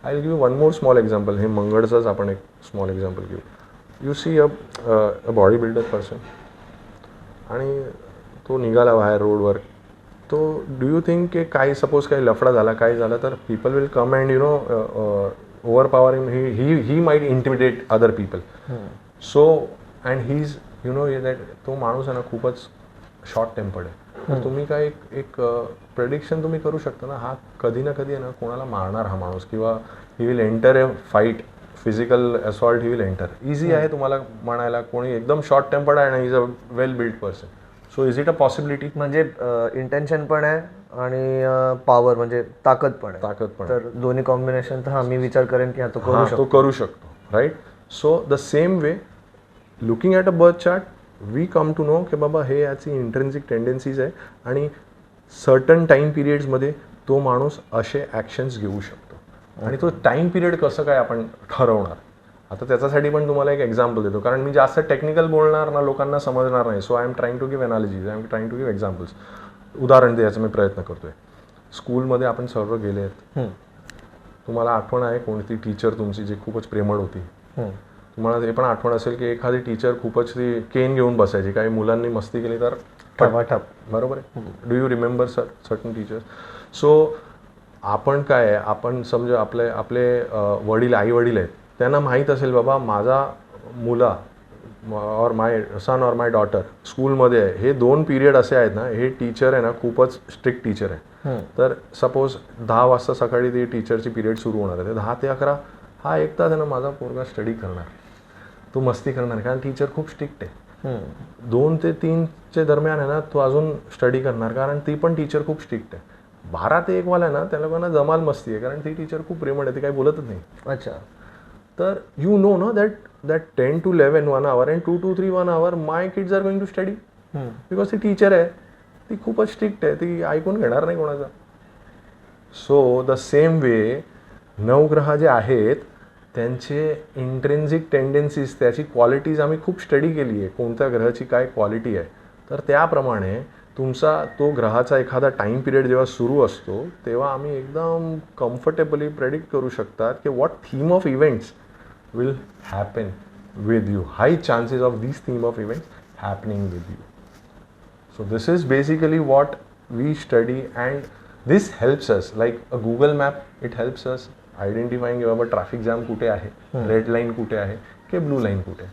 I will give you one more small example. हे मंगळचाच आपण एक small example घेऊ. You see a body builder person आणि तो निघाला बाहेर रोडवर, तो डू यू थिंक की काही सपोज काही लफडा झाला, काय झालं तर people will come and over power him, he might intimidate other people. So and he is that तो माणूस आहे ना खूपच शॉर्ट टेम्पर्ड आहे. तर तुम्ही काय एक प्रेडिक्शन तुम्ही करू शकता ना, हा कधी ना कधी आहे ना कोणाला मारणार हा माणूस, किंवा he will enter a fight, physical assault he will enter. Easy आहे तुम्हाला म्हणायला, कोणी एकदम शॉर्ट टेम्पर्ड आहे ना, is a well build person. So is it a possibility? म्हणजे इंटेन्शन पण आहे आणि पॉवर म्हणजे ताकद पण आहे. ताकद पण तर दोन्ही कॉम्बिनेशन तर मी विचार करेन की हा तो करू तो शकतो. करू शकतो, right. So the same way, looking at a birth chart, we come to know की बाबा हे याची इंट्रेन्सिक टेंडन्सीज आहे आणि सर्टन टाईम पिरियड्समध्ये तो माणूस असे ॲक्शन्स घेऊ शकतो. आणि तो टाईम पिरियड कसं काय आपण ठरवणार, आता त्याच्यासाठी पण तुम्हाला एक एक्झाम्पल देतो, कारण मी जास्त टेक्निकल बोलणार ना लोकांना समजणार नाही. So I am trying to give analogies, I am trying to give examples. उदाहरण द्यायचा मी प्रयत्न करतोय. स्कूलमध्ये आपण सर्व गेले आहेत, तुम्हाला आठवण आहे कोणती टीचर तुमची जी खूपच प्रेमळ होती? तुम्हाला हे पण आठवण असेल की एखादी टीचर खूपच ती केन घेऊन बसायची, काही मुलांनी मस्ती केली तर ठपाठप. बरोबर आहे. Do you remember certain teachers? So आपण काय आहे, आपण समजा आपले वडील, आई वडील आहेत, त्यांना माहीत असेल बाबा माझा मुला और माय सन और माय डॉटर स्कूलमध्ये आहे, हे 2 पिरियड असे आहेत ना, हे टीचर आहे ना खूपच स्ट्रिक्ट टीचर आहे. तर सपोज 10 वाजता सकाळी ती टीचरची पिरियड सुरू होणार आहे, 10 ते 11 हा 1 तास आहे ना माझा पोरगा स्टडी करणार, तो मस्ती करणार, कारण टीचर खूप स्ट्रिक्ट आहे. 2 ते 3च्या दरम्यान आहे ना तो अजून स्टडी करणार, कारण ती पण टीचर खूप स्ट्रिक्ट आहे. 12 ते 1 वाला आहे ना त्या लोकांना जमाल मस्ती आहे, कारण ती टीचर खूप प्रेमळ आहे, ती काही बोलतच नाही. अच्छा. तर यू नो ना that 10 to 11 1 hour and 2 to 3 1 hour my kids are going to study, because ती टीचर आहे, ती खूपच स्ट्रिक्ट आहे, ती ऐकून घेणार नाही कोणाचा. सो द सेम वे 9 ग्रह जे आहेत त्यांचे इंट्रेन्सिक टेंडन्सीज, त्याची क्वालिटीज आम्ही खूप स्टडी केली आहे, कोणत्या ग्रहाची काय क्वालिटी आहे. तर त्याप्रमाणे तुमचा तो ग्रहाचा एखादा टाईम पिरियड जेव्हा सुरू असतो तेव्हा आम्ही एकदम कम्फर्टेबली प्रेडिक्ट करू शकतात की what theme of events will happen with you, high chances of this theme of events happening with you. So this is basically what we study and this helps us like a Google map. It helps us identifying बाबा traffic jam कुठे आहे, red line कुठे आहे की blue line कुठे.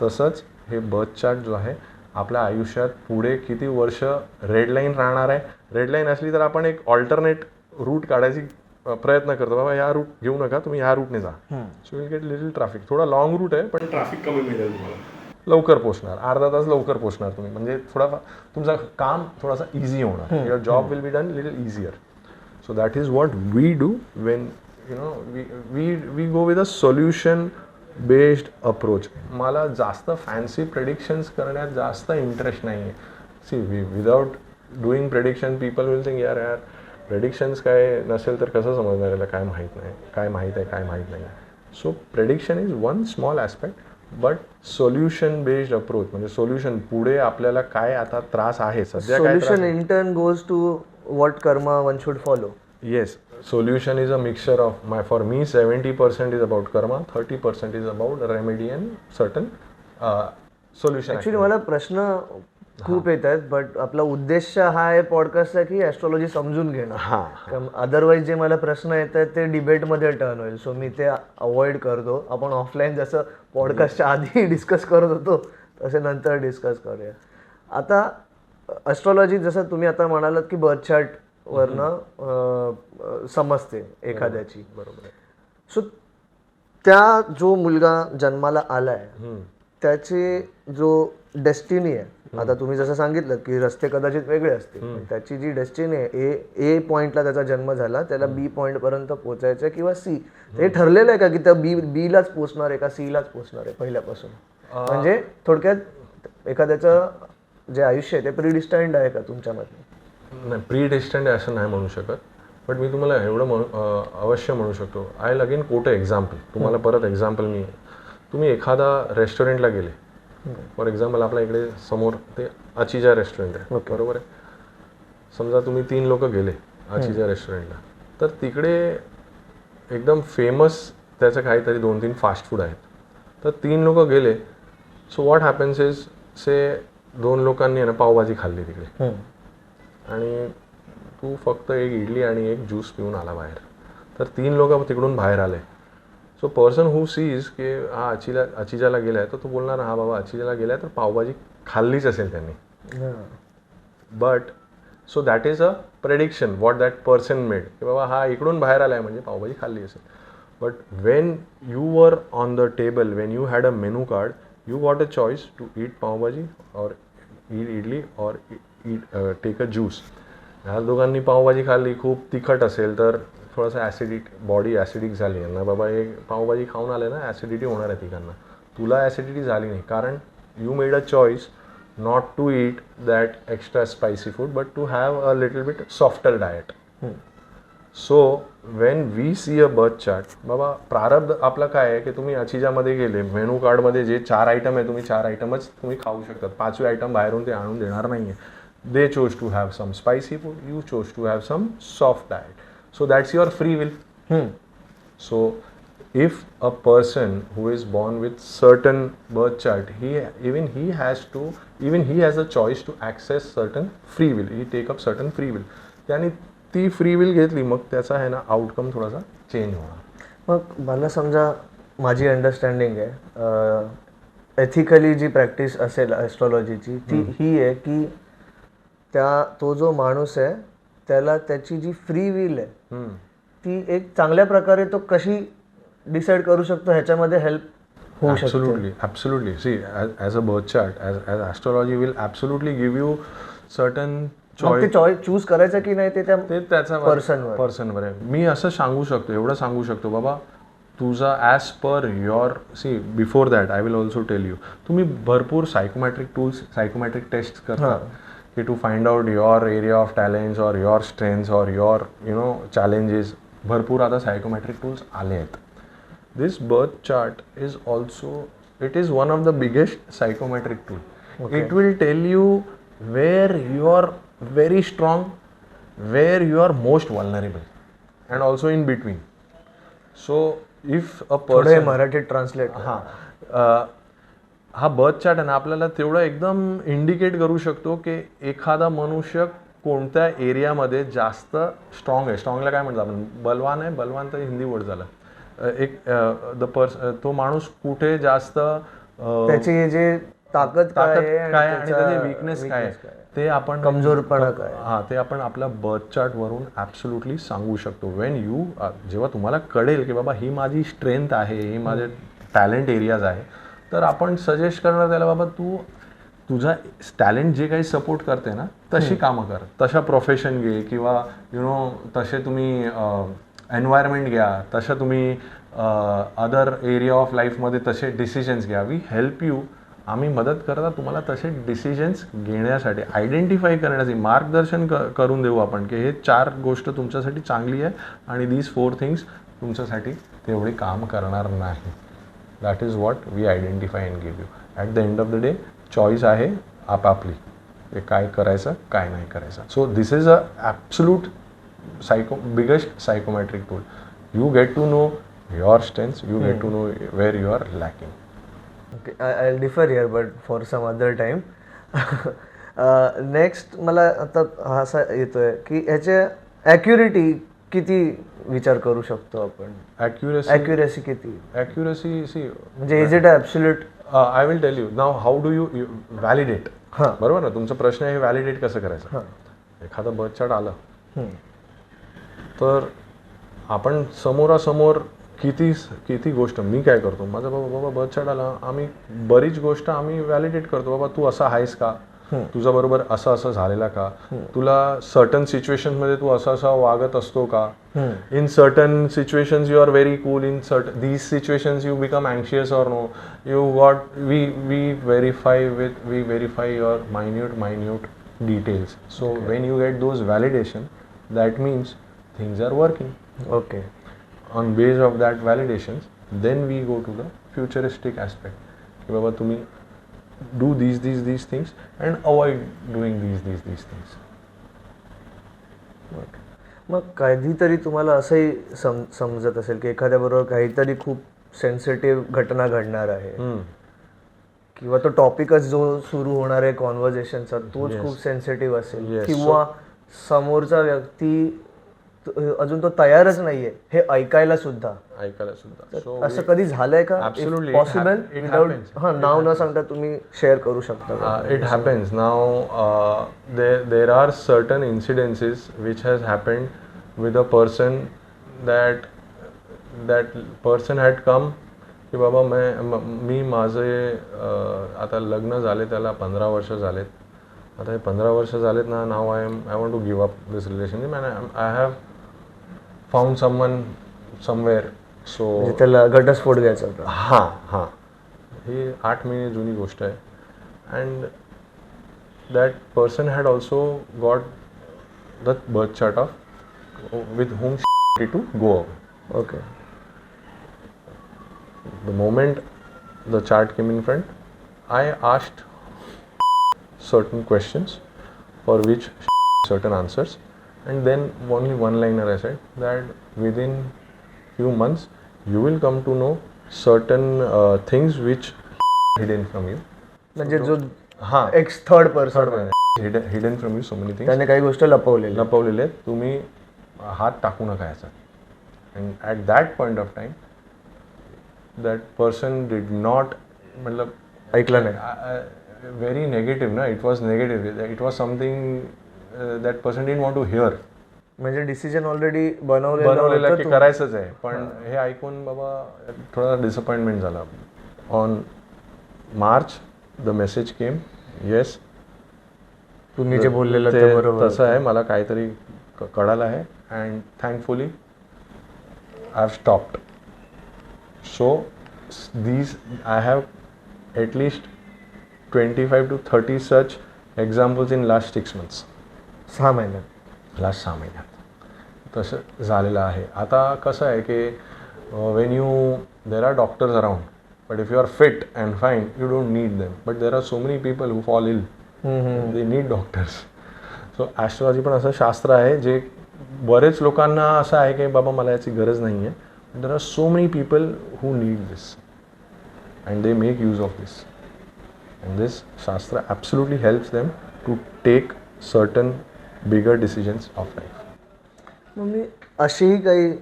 तसंच हे birth chart जो आहे आपल्या आयुष्यात पुढे किती वर्ष रेड लाईन राहणार आहे. रेड लाईन असली तर आपण एक ऑल्टरनेट रूट काढायची प्रयत्न करतो, बाबा या रूट घेऊ नका, तुम्ही ह्या रूटने जा. So will get little traffic. थोडा लॉंग रूट आहे पण ट्रॅफिक कमी मिळेल तुम्हाला, लवकर पोहोचणार, अर्धा तास लवकर पोहोचणार तुम्ही, म्हणजे थोडा तुमचं काम थोडासा इझी होणार, your job will be done little easier. So that is what we do when we go with a solution based approach. मला जास्त फॅन्सी प्रेडिक्शन्स करण्यात जास्त इंटरेस्ट नाही आहे. See without doing prediction people will think यार यार predictions काय नसेल तर कसं समजणार याला काय माहीत नाही, काय माहीत आहे काय माहीत नाही. So prediction is one small aspect but solution based approach म्हणजे सोल्युशन पुढे आपल्याला काय आता त्रास आहे सध्या काय त्रास solution in turn goes to what karma one should follow. Yes solution is a mixture of for me 70% is about karma, 30% is about remedy and certain solution. Actually मला प्रश्न खूप येत आहेत बट आपला उद्देश हा आहे पॉडकास्टचा की ॲस्ट्रॉलॉजी समजून घेणं. अदरवाईज जे मला प्रश्न येत आहेत ते डिबेटमध्ये टर्न होईल, सो मी ते अवॉइड करतो. आपण ऑफलाईन जसं पॉडकास्टच्या आधी डिस्कस करत होतो तसे नंतर डिस्कस करूया. आता ॲस्ट्रॉलॉजी जसं तुम्ही आता म्हणालात की बर्थ चार्ट वरनं समजते एखाद्याची, बरोबर. सो त्या जो मुलगा जन्माला आलाय त्याचे जो डेस्टिनी आहे, आता तुम्ही जसं सांगितलं की रस्ते कदाचित वेगळे असतील, पण त्याची जी डेस्टिनी आहे ए पॉइंटला त्याचा जन्म झाला, त्याला बी पॉइंट पर्यंत पोहोचायचं किंवा सी, ते ठरलेलं आहे का की त्या बीलाच पोहोचणार आहे का सीलाच पोहोचणार आहे पहिल्यापासून? म्हणजे थोडक्यात एखाद्याचं जे आयुष्य आहे ते प्रीडिस्टाइंड आहे का तुमच्या मते? नाही, प्री डेस्टिन्ड असं नाही म्हणू शकत, बट मी तुम्हाला एवढं अवश्य म्हणू शकतो. I will again quote example. तुम्हाला परत एक्झाम्पल मी, तुम्ही एखादा रेस्टॉरंटला गेले, फॉर एक्झाम्पल आपल्या इकडे समोर ते अचिजा रेस्टॉरंट आहे, बरोबर आहे. समजा तुम्ही 3 लोक गेले अचिजा रेस्टॉरंटला, तर तिकडे एकदम फेमस त्याचं काहीतरी 2-3 फास्ट फूड आहेत. तर 3 लोक गेले, सो व्हॉट हॅपन्स इज से 2 लोकांनी आहे ना पावभाजी खाल्ली तिकडे आणि तू फक्त एक इडली आणि एक ज्यूस पिऊन आला बाहेर, तर 3 लोक तिकडून बाहेर आले. सो पर्सन हू सीज की हा अचिजाला गेला आहे, तर तो बोलणार हा बाबा अचिजाला गेला आहे तर पावभाजी खाल्लीच असेल त्यांनी. But so that is a prediction what that person made की बाबा हा इकडून बाहेर आला आहे म्हणजे पावभाजी खाल्ली असेल. But when you were on the table, when you had a menu card, you got a choice to eat pav bhaji और ईट इडली और टेक अ ज्यूस. ह्या दोघांनी पावभाजी खाल्ली, खूप तिखट असेल तर थोडंसं बॉडी ॲसिडिक झाली आहे ना बाबा, एक पावभाजी खाऊन आले ना ॲसिडिटी होणार आहे तिघांना. तुला ॲसिडिटी झाली नाही कारण you made a choice not to eat that extra spicy food but to have a little bit softer diet. So when we see a birth chart, बाबा प्रारब्ध आपला काय आहे की तुम्ही अचिजामध्ये गेले, मेनू कार्डमध्ये जे 4 आयटम आहे तुम्ही 4 आयटमच तुम्ही खाऊ शकतात, 5वी आयटम बाहेरून ते आणून देणार नाही आहे. They chose to have some spicy food, you chose to have some soft diet. So that's your free will. So if a person who is born with certain birth chart, he has a choice to access certain free will. He take up certain free will. त्याने ती free will घेतली, मग त्याचा आहे ना outcome थोडासा change होणार. मग मला समजा माझी अंडरस्टँडिंग आहे एथिकली जी प्रॅक्टिस असेल ॲस्ट्रॉलॉजीची ती ही आहे की तो जो माणूस आहे त्याला त्याची जी फ्री विल आहे ती एक चांगल्या प्रकारे तो कशी डिसाईड करू शकतो ह्याच्यामध्ये हेल्प होऊ शकते. Absolutely. See as a birth chart, as astrology will absolutely give you certain choice choose करायचं की नाही ते त्याचा पर्सनवर आहे. मी असं सांगू शकतो, एवढं सांगू शकतो बाबा तुझा as per your see before that I will also tell you, तुम्ही भरपूर सायकोमॅट्रिक टूल्स, सायकोमॅट्रिक टेस्ट करता की to find out your area of talents और युअर स्ट्रेंथ्स और युअर चॅलेंजेस. भरपूर आता सायकोमॅट्रिक टूल्स आले आहेत. This birth chart is also, it is one of the biggest psychometric tool. It will tell you where you are very strong, where you are most vulnerable and also in between. So if a person, मराठीत translate, हा birth chart आहे ना आपल्याला तेवढं एकदम indicate करू शकतो की एखादा मनुष्य कोणत्या एरियामध्ये जास्त स्ट्रॉंग आहे. स्ट्रॉंगला काय म्हणतो आपण, बलवान आहे, बलवान तर हिंदी वर्ड झाला. तो माणूस कुठे जास्त, त्याची जे ताकद काय आणि त्याची विकनेस काय ते आपण, कमजोरपणा काय, ते आपण आपल्या बर्थ चार्टवरून ॲब्सोल्युटली सांगू शकतो. वेन यू, जेव्हा तुम्हाला कळेल की बाबा ही माझी स्ट्रेंथ आहे, ही माझे टॅलेंट एरियाज आहे, तर आपण सजेस्ट करणार त्याला बाबा तू तुझा टॅलेंट जे काही सपोर्ट करते ना तशी कामं कर, तशा प्रोफेशन घे किंवा तसे तुम्ही एन्व्हायरमेंट घ्या, तशा तुम्ही अदर एरिया ऑफ लाईफमध्ये तसे डिसिजन्स घ्या. वी हेल्प यू आम्ही मदत करता तुम्हाला तसे डिसिजन्स घेण्यासाठी, आयडेंटिफाय करण्यासाठी मार्गदर्शन करून देऊ आपण की हे 4 गोष्ट तुमच्यासाठी चांगली आहे आणि दीज 4 थिंग्स तुमच्यासाठी तेवढे काम करणार नाही. That is what we identify and give you. At the end of the day choice आहे आपापली, ते काय करायचं काय नाही करायचं. So this is a absolute biggest psychometric tool. You get to know your strengths, you get to know where you are lacking. Okay, I'll differ here, but for some other time. Next मला आता हा असा येतोय की ह्याचे ॲक्युरेटी किती विचार करू शकतो आपण? ॲक्युरेसी किती? ॲक्युरेसी सी म्हणजे is it absolute? I will tell you now how do you validate. हां बरोबर ना, तुमचा प्रश्न आहे व्हॅलिडेट कसं करायचं. एखादं बर्थ चार्ट आलं तर आपण समोरासमोर किती गोष्ट मी काय करतो, माझा बाबा बर्थ चार्ट आला, आम्ही बरीच गोष्ट आम्ही व्हॅलिडेट करतो. बाबा तू असा आहेस का, तुझ्या बरोबर असं झालेला का, तुला सर्टन सिच्युएशन मध्ये तू असा वागत असतो का, in certain situations you are very cool, in these situations you become अँशियस or no. You got we verify your minute details. So when you get those validation that means things are working. Okay. On base of that validations, then we go to the futuristic aspect. कि बाबा तुम्ही do these things and avoid doing these things. मग कधीतरी तुम्हाला असंही समजत असेल की एखाद्याबरोबर काहीतरी खूप सेन्सिटिव्ह घटना घडणार आहे किंवा तो टॉपिकच जो सुरू होणार आहे कॉन्व्हर्सेशनचा तोच खूप सेन्सिटिव्ह असेल किंवा समोरचा व्यक्ती अजून तो तयारच नाहीये हे ऐकायला सुद्धा. असं कधी झालंय का? पॉसिबल विदाउट नाव न सांगता तुम्ही शेअर करू शकता? It happens now. There are certain incidences which has happened with a person that person had come की बाबा मी माझे आता लग्न झाले त्याला 15 वर्ष झालेत. आता हे 15 वर्ष झालेत ना, now I want to give up this relationship and I have found someone somewhere. So त्याला घटस्फोट घ्यायचा होता. हां ही 8 महिने जुनी गोष्ट आहे. And that person had also got the birth chart of with whom she to go away. Okay. The moment the chart came in front, I asked certain questions for which certain answers, and then only one liner I said that within few months you will come to know certain things which hidden from you. म्हणजे जो एक third person hidden from you so many things. त्याने काही गोष्ट लपवलेले आहेत, तुम्ही हात टाकू नका याचा. and at that point of time that person did not मतलब ऐकलं नाही. very negative ना, it was negative, it was something that person didn't want to hear. म्हणजे डिसिजन ऑलरेडी बनवलेला की करायचंच आहे, पण हे ऐकून बाबा थोडा डिसअपॉइंटमेंट झाला. On March the message came, yes तुम्ही जे बोललेलं ते बरोबर तसं आहे, मला काहीतरी कळालं आहे and thankfully I have stopped. So these I have at least 25 to 30 such examples in last 6 months. 6 महिन्यात. लास्ट 6 महिन्यात तसं झालेलं आहे. आता कसं आहे की when you there are doctors around, but if you are fit and fine you don't need them, but there are so many people who fall ill, they need doctors. So astrology पण असं शास्त्र आहे जे बरेच लोकांना असं आहे की बाबा मला याची गरज नाही आहे. There are so many people who need this and they make use of this, and this शास्त्र absolutely helps them to take certain bigger decisions of life. मग मी अशीही काही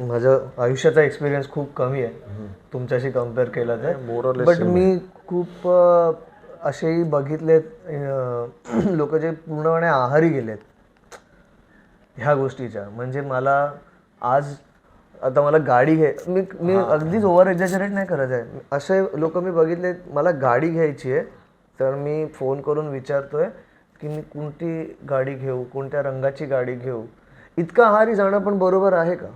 माझं आयुष्याचा एक्सपिरियन्स खूप कमी आहे तुमच्याशी कम्पेअर केला तर, बट मी खूप असेही बघितलेत लोक जे पूर्णपणे आहारी गेलेत ह्या गोष्टीच्या. म्हणजे मला आज आता मला गाडी मी अगदीच ओव्हर एक्झॅजरेट नाही करत आहे, असे लोक मी बघितले. मला गाडी घ्यायची आहे तर मी फोन करून विचारतोय की मी कोणती गाडी घेऊ, कोणत्या रंगाची गाडी घेऊ. इतकं आहारी जाणं पण बरोबर आहे का?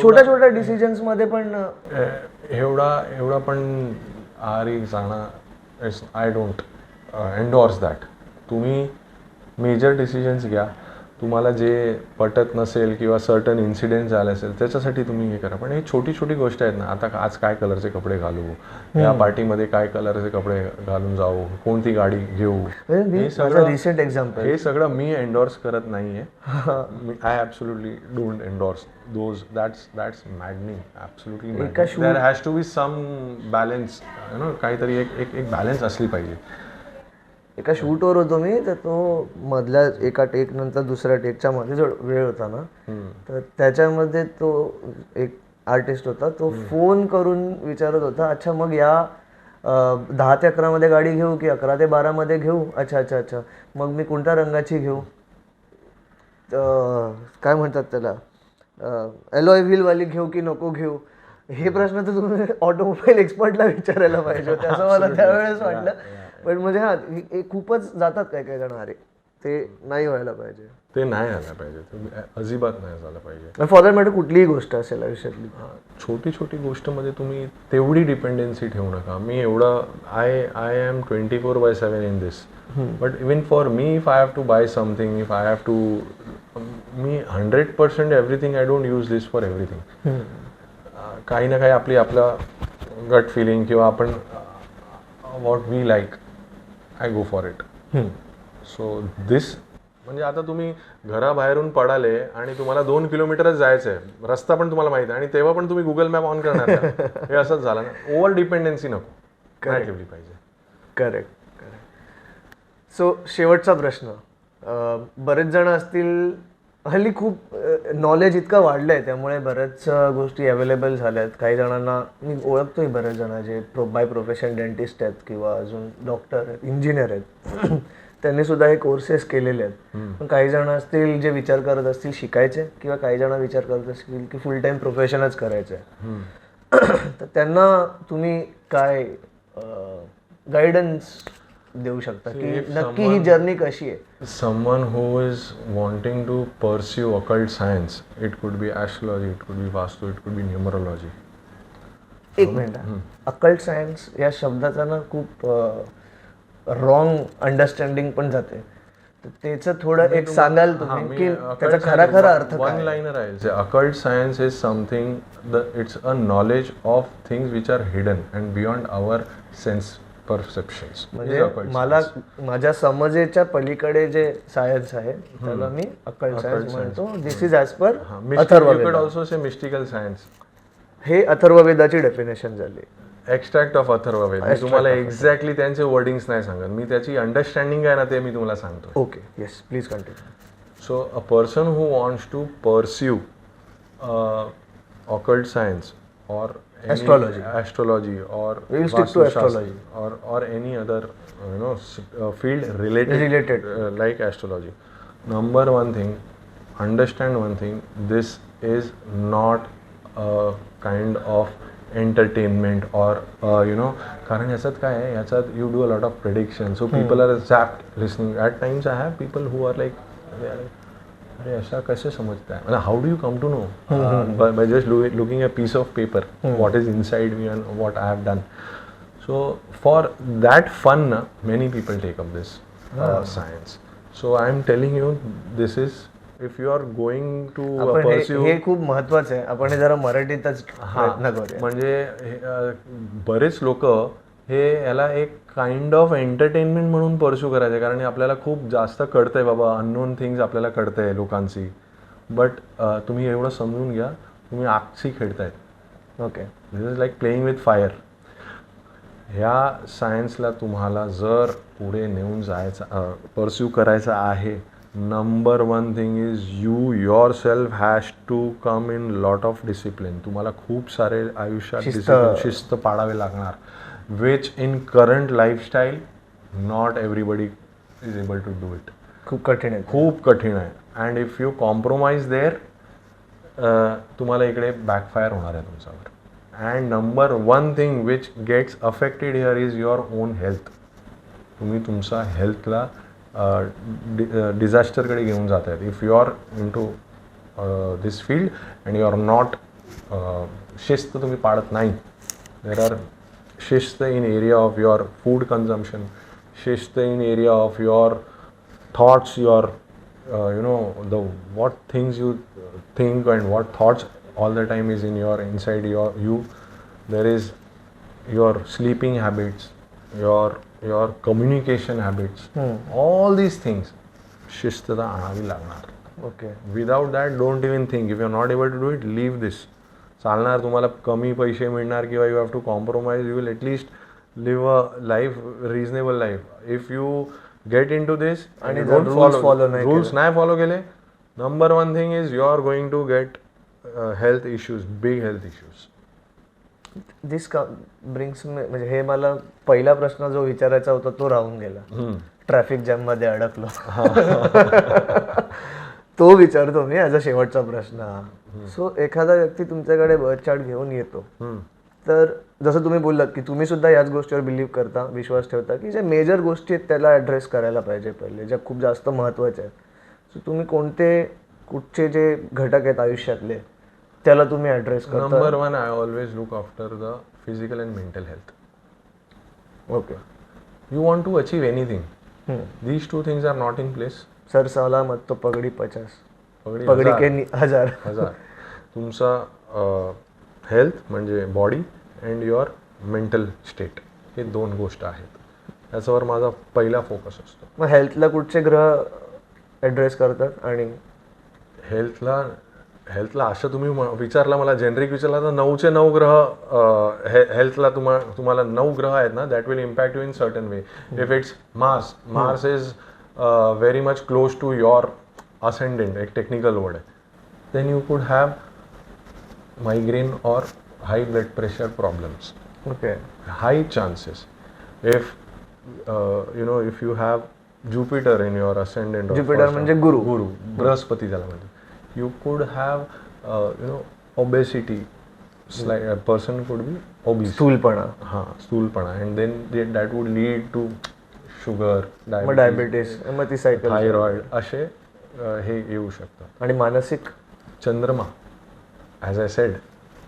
छोट्या छोट्या डिसिजन्स मध्ये पण एवढा पण आरी जाणं it's I don't endorse that. तुम्ही मेजर डिसिजन्स घ्या. तुम्हाला जे पटत नसेल किंवा सर्टन इन्सिडेंट झाले असेल त्याच्यासाठी तुम्ही हे करा. पण हे छोटी छोटी गोष्ट आहेत ना. आता आज काय कलरचे कपडे घालू, या पार्टीमध्ये काय कलरचे कपडे घालून जाऊ, कोणती गाडी घेऊ, हे सगळं रिसेंट एक्झाम्पल, हे सगळं मी एन्डॉर्स करत नाहीये. I absolutely don't endorse those. That's maddening. Absolutely there has to be some balance. काहीतरी एक बॅलन्स असली पाहिजे. एका शूटवर होतो मी, तर तो मधल्या एका टेक नंतर दुसऱ्या टेकच्या मध्ये जो वेळ होता ना, तर त्याच्यामध्ये तो एक आर्टिस्ट होता, तो फोन करून विचारत होता, अच्छा मग या 10 ते 11 मध्ये गाडी घेऊ की 11 ते 12 मध्ये घेऊ, अच्छा अच्छा अच्छा, मग मी कोणत्या रंगाची घेऊ, काय म्हणतात त्याला, अलॉय व्हीलवाली घेऊ की नको घेऊ. हे प्रश्न तर तुम्ही ऑटोमोबाईल एक्सपर्टला विचारायला पाहिजे होते असं मला त्यावेळेस वाटलं. पण म्हणजे हा, हे खूपच जातात काय काय जण, अरे ते नाही व्हायला पाहिजे, ते नाही झालं पाहिजे, ते अजिबात नाही झालं पाहिजे. फॉर दॅट मॅटर कुठलीही गोष्ट असेल आयुष्यातली, छोटी छोटी गोष्टमध्ये तुम्ही तेवढी डिपेंडन्सी ठेवू नका. मी एवढं I am 24/7 in this. But even for me, if I have to buy something, if I have to, मी 100% everything, I don't use this for everything. काही ना काही आपला गट फिलिंग किंवा आपण what we like, I go for it. So this, म्हणजे आता तुम्ही घराबाहेरून पडाले आणि तुम्हाला 2 किलोमीटरच जायचं आहे, रस्ता पण तुम्हाला माहिती आहे, आणि तेव्हा पण तुम्ही गुगल मॅप ऑन करणार का? हे असंच झालं ना. ओव्हर डिपेंडन्सी नको, नाही ठेवली पाहिजे. Correct correct. सो शेवटचा प्रश्न, बरेच जण असतील, हल्ली खूप नॉलेज इतकं वाढलं आहे, त्यामुळे बऱ्याच गोष्टी अवेलेबल झाल्या आहेत. काही जणांना मी ओळखतोय, बरेच जण जे बाय प्रोफेशन डेंटिस्ट आहेत किंवा अजून डॉक्टर आहेत, इंजिनियर आहेत, त्यांनी सुद्धा हे कोर्सेस केलेले आहेत. पण काही जण असतील जे विचार करत असतील शिकायचे, किंवा काही जण विचार करत असतील की फुल टाईम प्रोफेशनच करायचं आहे, तर त्यांना तुम्ही काय गायडन्स देऊ शकता की नक्की ही जर्नी कशी आहे? Someone who is wanting to pursue occult science, it could be astrology, it could be vastu, it could be numerology. एक मिनिट, अकल्ट सायन्स या शब्दाचा ना खूप रॉंग अंडरस्टँडिंग पण जाते, तर त्याचं थोडं एक सांगाल तुम्ही की त्याचा खरा अर्थ काय? वन लाइनर आहे. Occult science is something, it's a knowledge of things which are hidden and beyond our sense perceptions. म्हणजे मला माझ्या समजेच्या पलीकडे जे सायन्स आहे त्याला मी अकल्ट सायन्स म्हणतो. This is as per Atharvaveda. Also say mystical science. हे अथर्ववेदाची डेफिनेशन झाली. Extract of Atharvaveda. मी तुम्हाला एक्झॅक्टली त्यांचे वर्डिंग्स नाही सांगत, मी त्याची अंडरस्टँडिंग आहे ना ते मी तुम्हाला सांगतो. Okay, yes, please continue. So a person who wants to pursue occult science or astrology or we'll stick to astrology or any other field related like astrology. Number one thing, understand one thing, this is not a kind of entertainment or कारण याच्यात काय आहे, याच्यात you do a lot of predictions, so people are zapped listening. At times I have people who are like, अरे ऐसा कैसे समझता है, मतलब how do you come to know by just looking a piece of paper what is inside me and what I have done. So for that fun many people take up this science. So I am telling you, this is, if you are going to pursue, हे खूप महत्वाचं आहे, आपण हे जरा मराठीतच प्रयत्न करूया. म्हणजे बरेच लोक हे याला एक काइंड ऑफ एंटरटेनमेंट म्हणून परस्यू करायचे, कारण आपल्याला खूप जास्त कळतंय बाबा, अननोन थिंग्स आपल्याला कळतंय लोकांची. बट तुम्ही एवढं समजून घ्या, तुम्ही आगची खेळतायत. Okay, this is like playing with fire. ह्या सायन्सला तुम्हाला जर पुढे नेऊन जायचं, परस्यू करायचं आहे, number one thing is you yourself has to come in lot of discipline. तुम्हाला खूप सारे आयुष्यात शिस्त पाडावे लागणार, which in current lifestyle not everybody is able to do it. खूप कठीण आहे, खूप कठीण आहे. and if you compromise there, तुम्हाला इकडे backfire होणार आहे तुमच्यावर. and number one thing which gets affected here is your own health. तुम्ही तुमचा हेल्थला डिझास्टरकडे घेऊन जात आहेत. If you are in to this field and you are not, शिस्त तुम्ही पाळत नाही, देर आर शिस्त in area of your food consumption, शिस्त in area of your thoughts, your the what things you think and what thoughts all the time is in your inside you. There is your sleeping habits, your communication habits, all these things शिस्तता आणावी लागणार. Okay. Without that don't even think. If you are not able to do it, leave this. चालणार, तुम्हाला कमी पैसे मिळणार किंवा you have to compromise, you will at least live a life, reasonable life. If you get in to this आणि rules नाही follow केले, number one thing is you are going to get health issues, big health issues. This brings म्हणजे हे मला पहिला प्रश्न जो विचारायचा होता तो राहून गेला. ट्रॅफिक जॅम मध्ये अडकलो तो विचारतो मी ॲज अ शेवटचा प्रश्न. सो एखादा व्यक्ती तुमच्याकडे बर्थ चार्ट घेऊन येतो, तर जसं तुम्ही बोललात की तुम्ही सुद्धा याच गोष्टीवर बिलीव्ह करता, विश्वास ठेवता की ज्या मेजर गोष्टी आहेत त्याला ॲड्रेस करायला पाहिजे पहिले, ज्या खूप जास्त महत्त्वाच्या आहेत. सो तुम्ही कुठचे जे घटक आहेत आयुष्यातले त्याला तुम्ही ॲड्रेस करता? Number one, I always look after the physical and mental health. Okay. You want to achieve anything, these two things are not in place. सर सलामत तो पगडी 50, पगडी पगडी के 1000. तुमचा हेल्थ म्हणजे body and your mental state, हे दोन गोष्ट आहेत. त्याच्यावर माझा पहिला फोकस असतो. मग हेल्थला कुठचे ग्रह ॲड्रेस करतात? आणि हेल्थला असं तुम्ही विचारला, मला जेनरिक विचारला तर 9चे 9 ग्रह हेल्थला तुम्हाला 9 ग्रह आहेत ना, that will impact you in certain way. If it's Mars is very much close to your ascendant, एक टेक्निकल वर्ड आहे, then you could have migraine और high blood pressure problems. Okay. High chances. If if you have Jupiter in your ascendant, Jupiter म्हणजे गुरु, बृहस्पती ज्याला म्हणतात, you could have obesity, like a person could be obese, स्थूलपणा, and then that would lead to sugar, diabetes, thyroid, असे हे येऊ शकतं. आणि मानसिक चंद्रमा, as I said,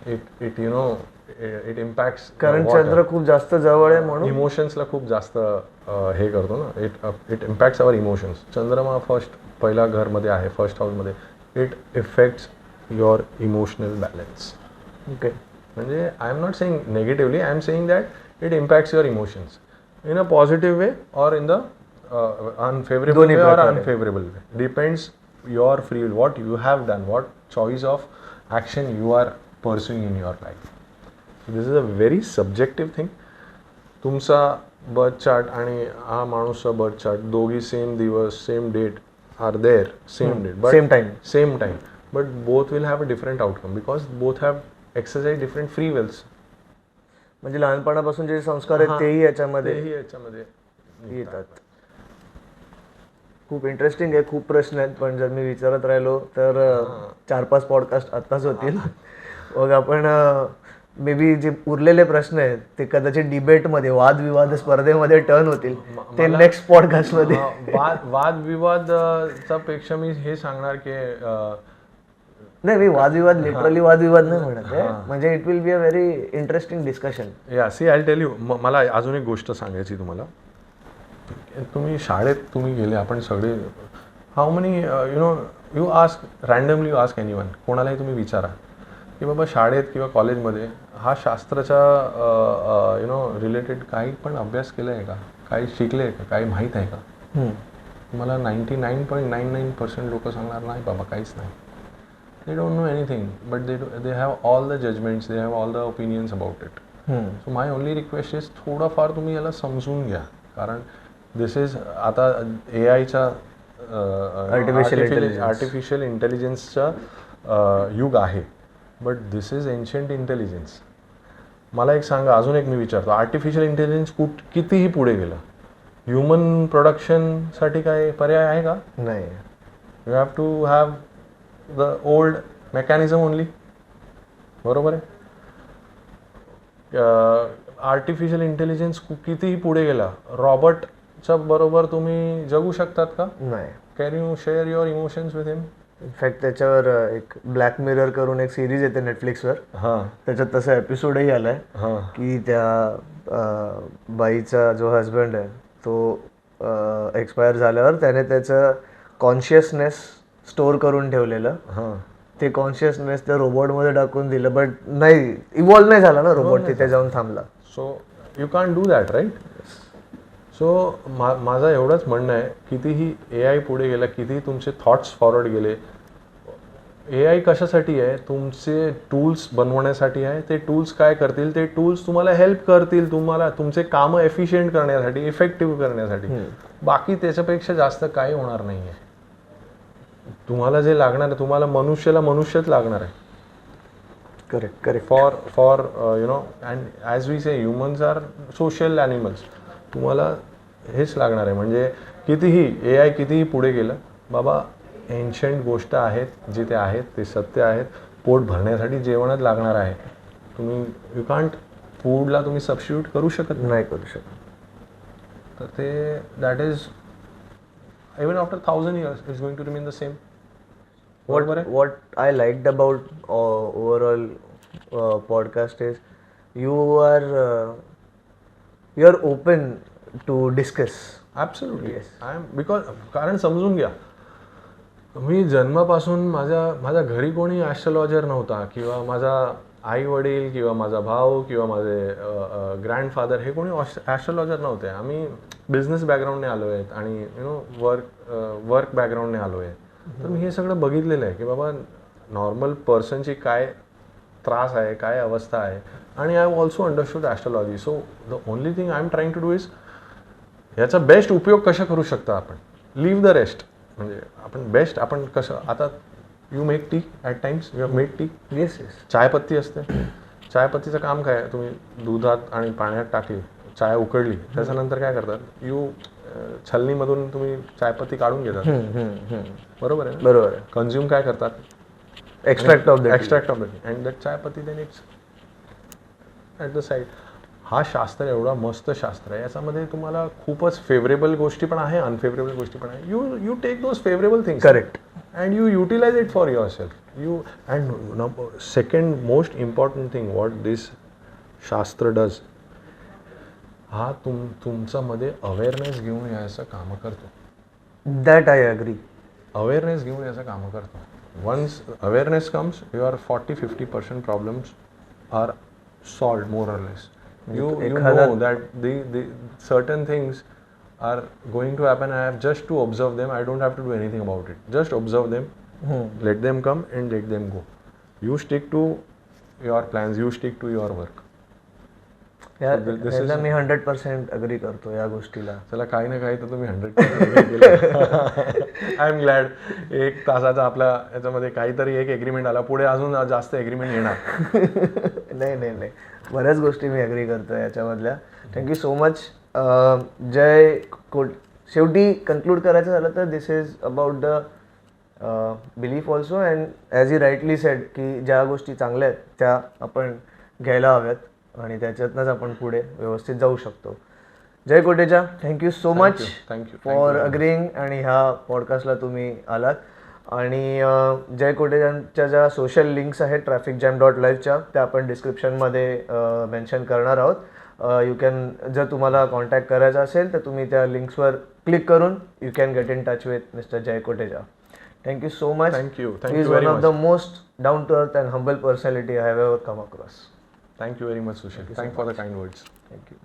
it impacts, कारण चंद्र खूप जास्त जवळ आहे म्हणून इमोशन्सला खूप जास्त हे करतो ना, इट इम्पॅक्ट्स अवर इमोशन्स. चंद्रमा पहिला घरमध्ये आहे, फर्स्ट हाऊसमध्ये. It effects your emotional balance. Okay. म्हणजे I am not saying negatively, I am saying that it impacts your emotions in a positive way और इन द अनफेवरेबल वे और unfavourable way. Depends your free will, what you have done, what choice of action you are pursuing in your life. This is a very subjective thing. तुमचा birth chart आणि हा माणूसचा birth chart दोघी same दिवस, same date are there, same date, but same time, but both will have a different outcome because both have exercised different free wills. म्हणजे लहानपणापासून जे संस्कार आहेत तेही याच्यामध्ये येतात. खूप इंटरेस्टिंग आहे. खूप प्रश्न आहेत, पण जर मी विचारत राहिलो तर 4-5 पॉडकास्ट आत्ताच होतील. मग आपण मे बी जे उरलेले प्रश्न आहेत ते कदाचित डिबेटमध्ये, वादविवाद स्पर्धेमध्ये टर्न होतील, ते नेक्स्ट पॉडकास्टमध्ये. वादविवादचा पेक्षा मी हे सांगणार की नाही, मी वादविवाद लिटरली वादविवाद नाही म्हणत आहे, म्हणजे it will be a very interesting discussion. या सी आय टेल यू. मला अजून एक गोष्ट सांगायची तुम्हाला. तुम्ही शाळेत तुम्ही गेले, आपण सगळे, how many you ask randomly, you ask anyone, कोणालाही तुम्ही विचारा की बाबा शाळेत किंवा कॉलेजमध्ये हा शास्त्राच्या रिलेटेड काही पण अभ्यास केला आहे का, काही शिकले आहे का, काही माहीत आहे का? मला 99.99% लोक सांगणार नाही बाबा, काहीच नाही. They don't know anything, but they have all the judgements, they have all the opinions about it. So my only request is थोडंफार तुम्ही याला समजून घ्या, कारण दिस इज आता AIच्या आर्टिफिशियल इंटेलिजन्सचा युग आहे, but this is ancient intelligence. मला एक सांगा, अजून एक मी विचारतो, आर्टिफिशियल इंटेलिजन्स कितीही पुढे गेलं, ह्युमन प्रोडक्शनसाठी काय पर्याय आहे का? नाही. You have to have the old mechanism only. बरोबर आहे. आर्टिफिशियल इंटेलिजन्स कितीही पुढे गेला, रॉबर्टच्या बरोबर तुम्ही जगू शकतात का? नाही. Can you share your emotions with him? In fact त्याच्यावर एक ब्लॅक मिरर करून एक सिरीज येते नेटफ्लिक्सवर, हां त्याच्यात तसा एपिसोडही आलाय हां की त्या बाईचा जो हजबंड आहे तो एक्सपायर झाल्यावर त्याने त्याचं कॉन्शियसनेस स्टोअर करून ठेवलेलं, हां ते कॉन्शियसनेस त्या रोबोटमध्ये टाकून दिलं, बट नाही इव्हॉल्व नाही झाला ना रोबोट, तिथे जाऊन थांबला. So you can do that right. So माझं एवढंच म्हणणं आहे, कितीही ए आय पुढे गेला, कितीही तुमचे थॉट्स फॉरवर्ड गेले, ए आय कशासाठी आहे, तुमचे टूल्स बनवण्यासाठी आहे. ते टूल्स काय करतील, ते टूल्स तुम्हाला हेल्प करतील, तुम्हाला तुमचे कामं एफिशियंट करण्यासाठी, इफेक्टिव्ह करण्यासाठी. बाकी त्याच्यापेक्षा जास्त काही होणार नाही आहे. तुम्हाला जे लागणार आहे, तुम्हाला मनुष्याला मनुष्यच लागणार आहे. Correct correct. For you know, and as we say humans are social animals. तुम्हाला हेच लागणार आहे. म्हणजे कितीही ए आय कितीही पुढे गेलं, बाबा एन्शंट गोष्ट आहेत, जे ते आहेत ते सत्य आहेत. पोट भरण्यासाठी जेवणच लागणार आहे. तुम्ही यू कांट फूडला तुम्ही सबस्टिट्यूट करू शकत नाही करू शकत. तर ते that is even after 1000 years it's going to remain the same. What I liked about overall podcast is you are open to discuss. Absolutely. I am because कारण समजून घ्या, मी जन्मापासून माझ्या घरी कोणी ॲस्ट्रॉलॉजर नव्हता, किंवा माझा आई वडील किंवा माझा भाऊ किंवा माझे ग्रँडफादर हे कोणी ॲस्ट्रॉलॉजर नव्हते. आम्ही बिझनेस बॅकग्राऊंडने आलो आहेत आणि वर्क बॅकग्राऊंडने आलो आहे. तर मी हे सगळं बघितलेलं आहे की बाबा नॉर्मल पर्सनची काय त्रास आहे, काय अवस्था आहे. आणि I have also understood astrology. So the only thing I am trying to do is याचा बेस्ट उपयोग कसा करू शकता आपण. Leave the rest. म्हणजे आपण बेस्ट आपण कसं, आता you make tea at times, you have made tea. Yes yes. चायपत्ती असते. चायपत्तीचं काम काय, तुम्ही दुधात आणि पाण्यात टाकली, चाय उकळली, त्याच्यानंतर काय करतात, छलनीमधून तुम्ही चायपत्ती काढून घेतात. बरोबर आहे. बरोबर आहे. कन्झ्युम काय करतात, extract of extract of the tea and that चायपत्ती then it's at the side. हा शास्त्र एवढा मस्त शास्त्र आहे. याच्यामध्ये तुम्हाला खूपच फेवरेबल गोष्टी पण आहे, अनफेवरेबल गोष्टी पण आहे. You take those favourable things. Correct. And you utilise it for yourself. And second most important thing what this shastra does, हा तुमच्यामध्ये अवेअरनेस घेऊन यायचं कामं करतो. That I agree. अवेअरनेस घेऊन याचं कामं करतो. Once awareness comes, your 40-50% problems are solved more or less. You know that the certain things are going to happen. I have just to observe them. I don't have to do anything about it. Just observe them, let them come and let them go. You stick to your plans. You stick to your work. याला मी 100% agree करतो या गोष्टीला. चला, काही ना काही तर तुम्ही 100% आय एम ग्लॅड. 1 तासाचा आपला याच्यामध्ये काहीतरी एक एग्रीमेंट आला. पुढे अजून जास्त एग्रीमेंट येणार. नाही, बऱ्याच गोष्टी मी अग्री करतो याच्यामधल्या. Thank you so much. जय शेवटी कन्क्लूड करायचं झालं तर this is about the belief also, and as he rightly said की ज्या गोष्टी चांगल्या आहेत त्या आपण घ्यायला हव्यात आणि त्याच्यातनंच आपण पुढे व्यवस्थित जाऊ शकतो. Jay Kotecha, thank you so much for agreeing आणि ह्या पॉडकास्टला तुम्ही आलात. आणि जय कोटेचांच्या ज्या सोशल लिंक्स आहेत trafficjam.liveच्या, त्या आपण डिस्क्रिप्शनमध्ये मेन्शन करणार आहोत. यू कॅन, जर तुम्हाला कॉन्टॅक्ट करायचा असेल तर तुम्ही त्या लिंक्सवर क्लिक करून you can get in touch with mister Jay Kotecha. Thank you so much. Thank you. He is one of the most down to earth and humble personality I have ever come across. Thank you very much, Sushil. Thank you for the kind words. Thank you.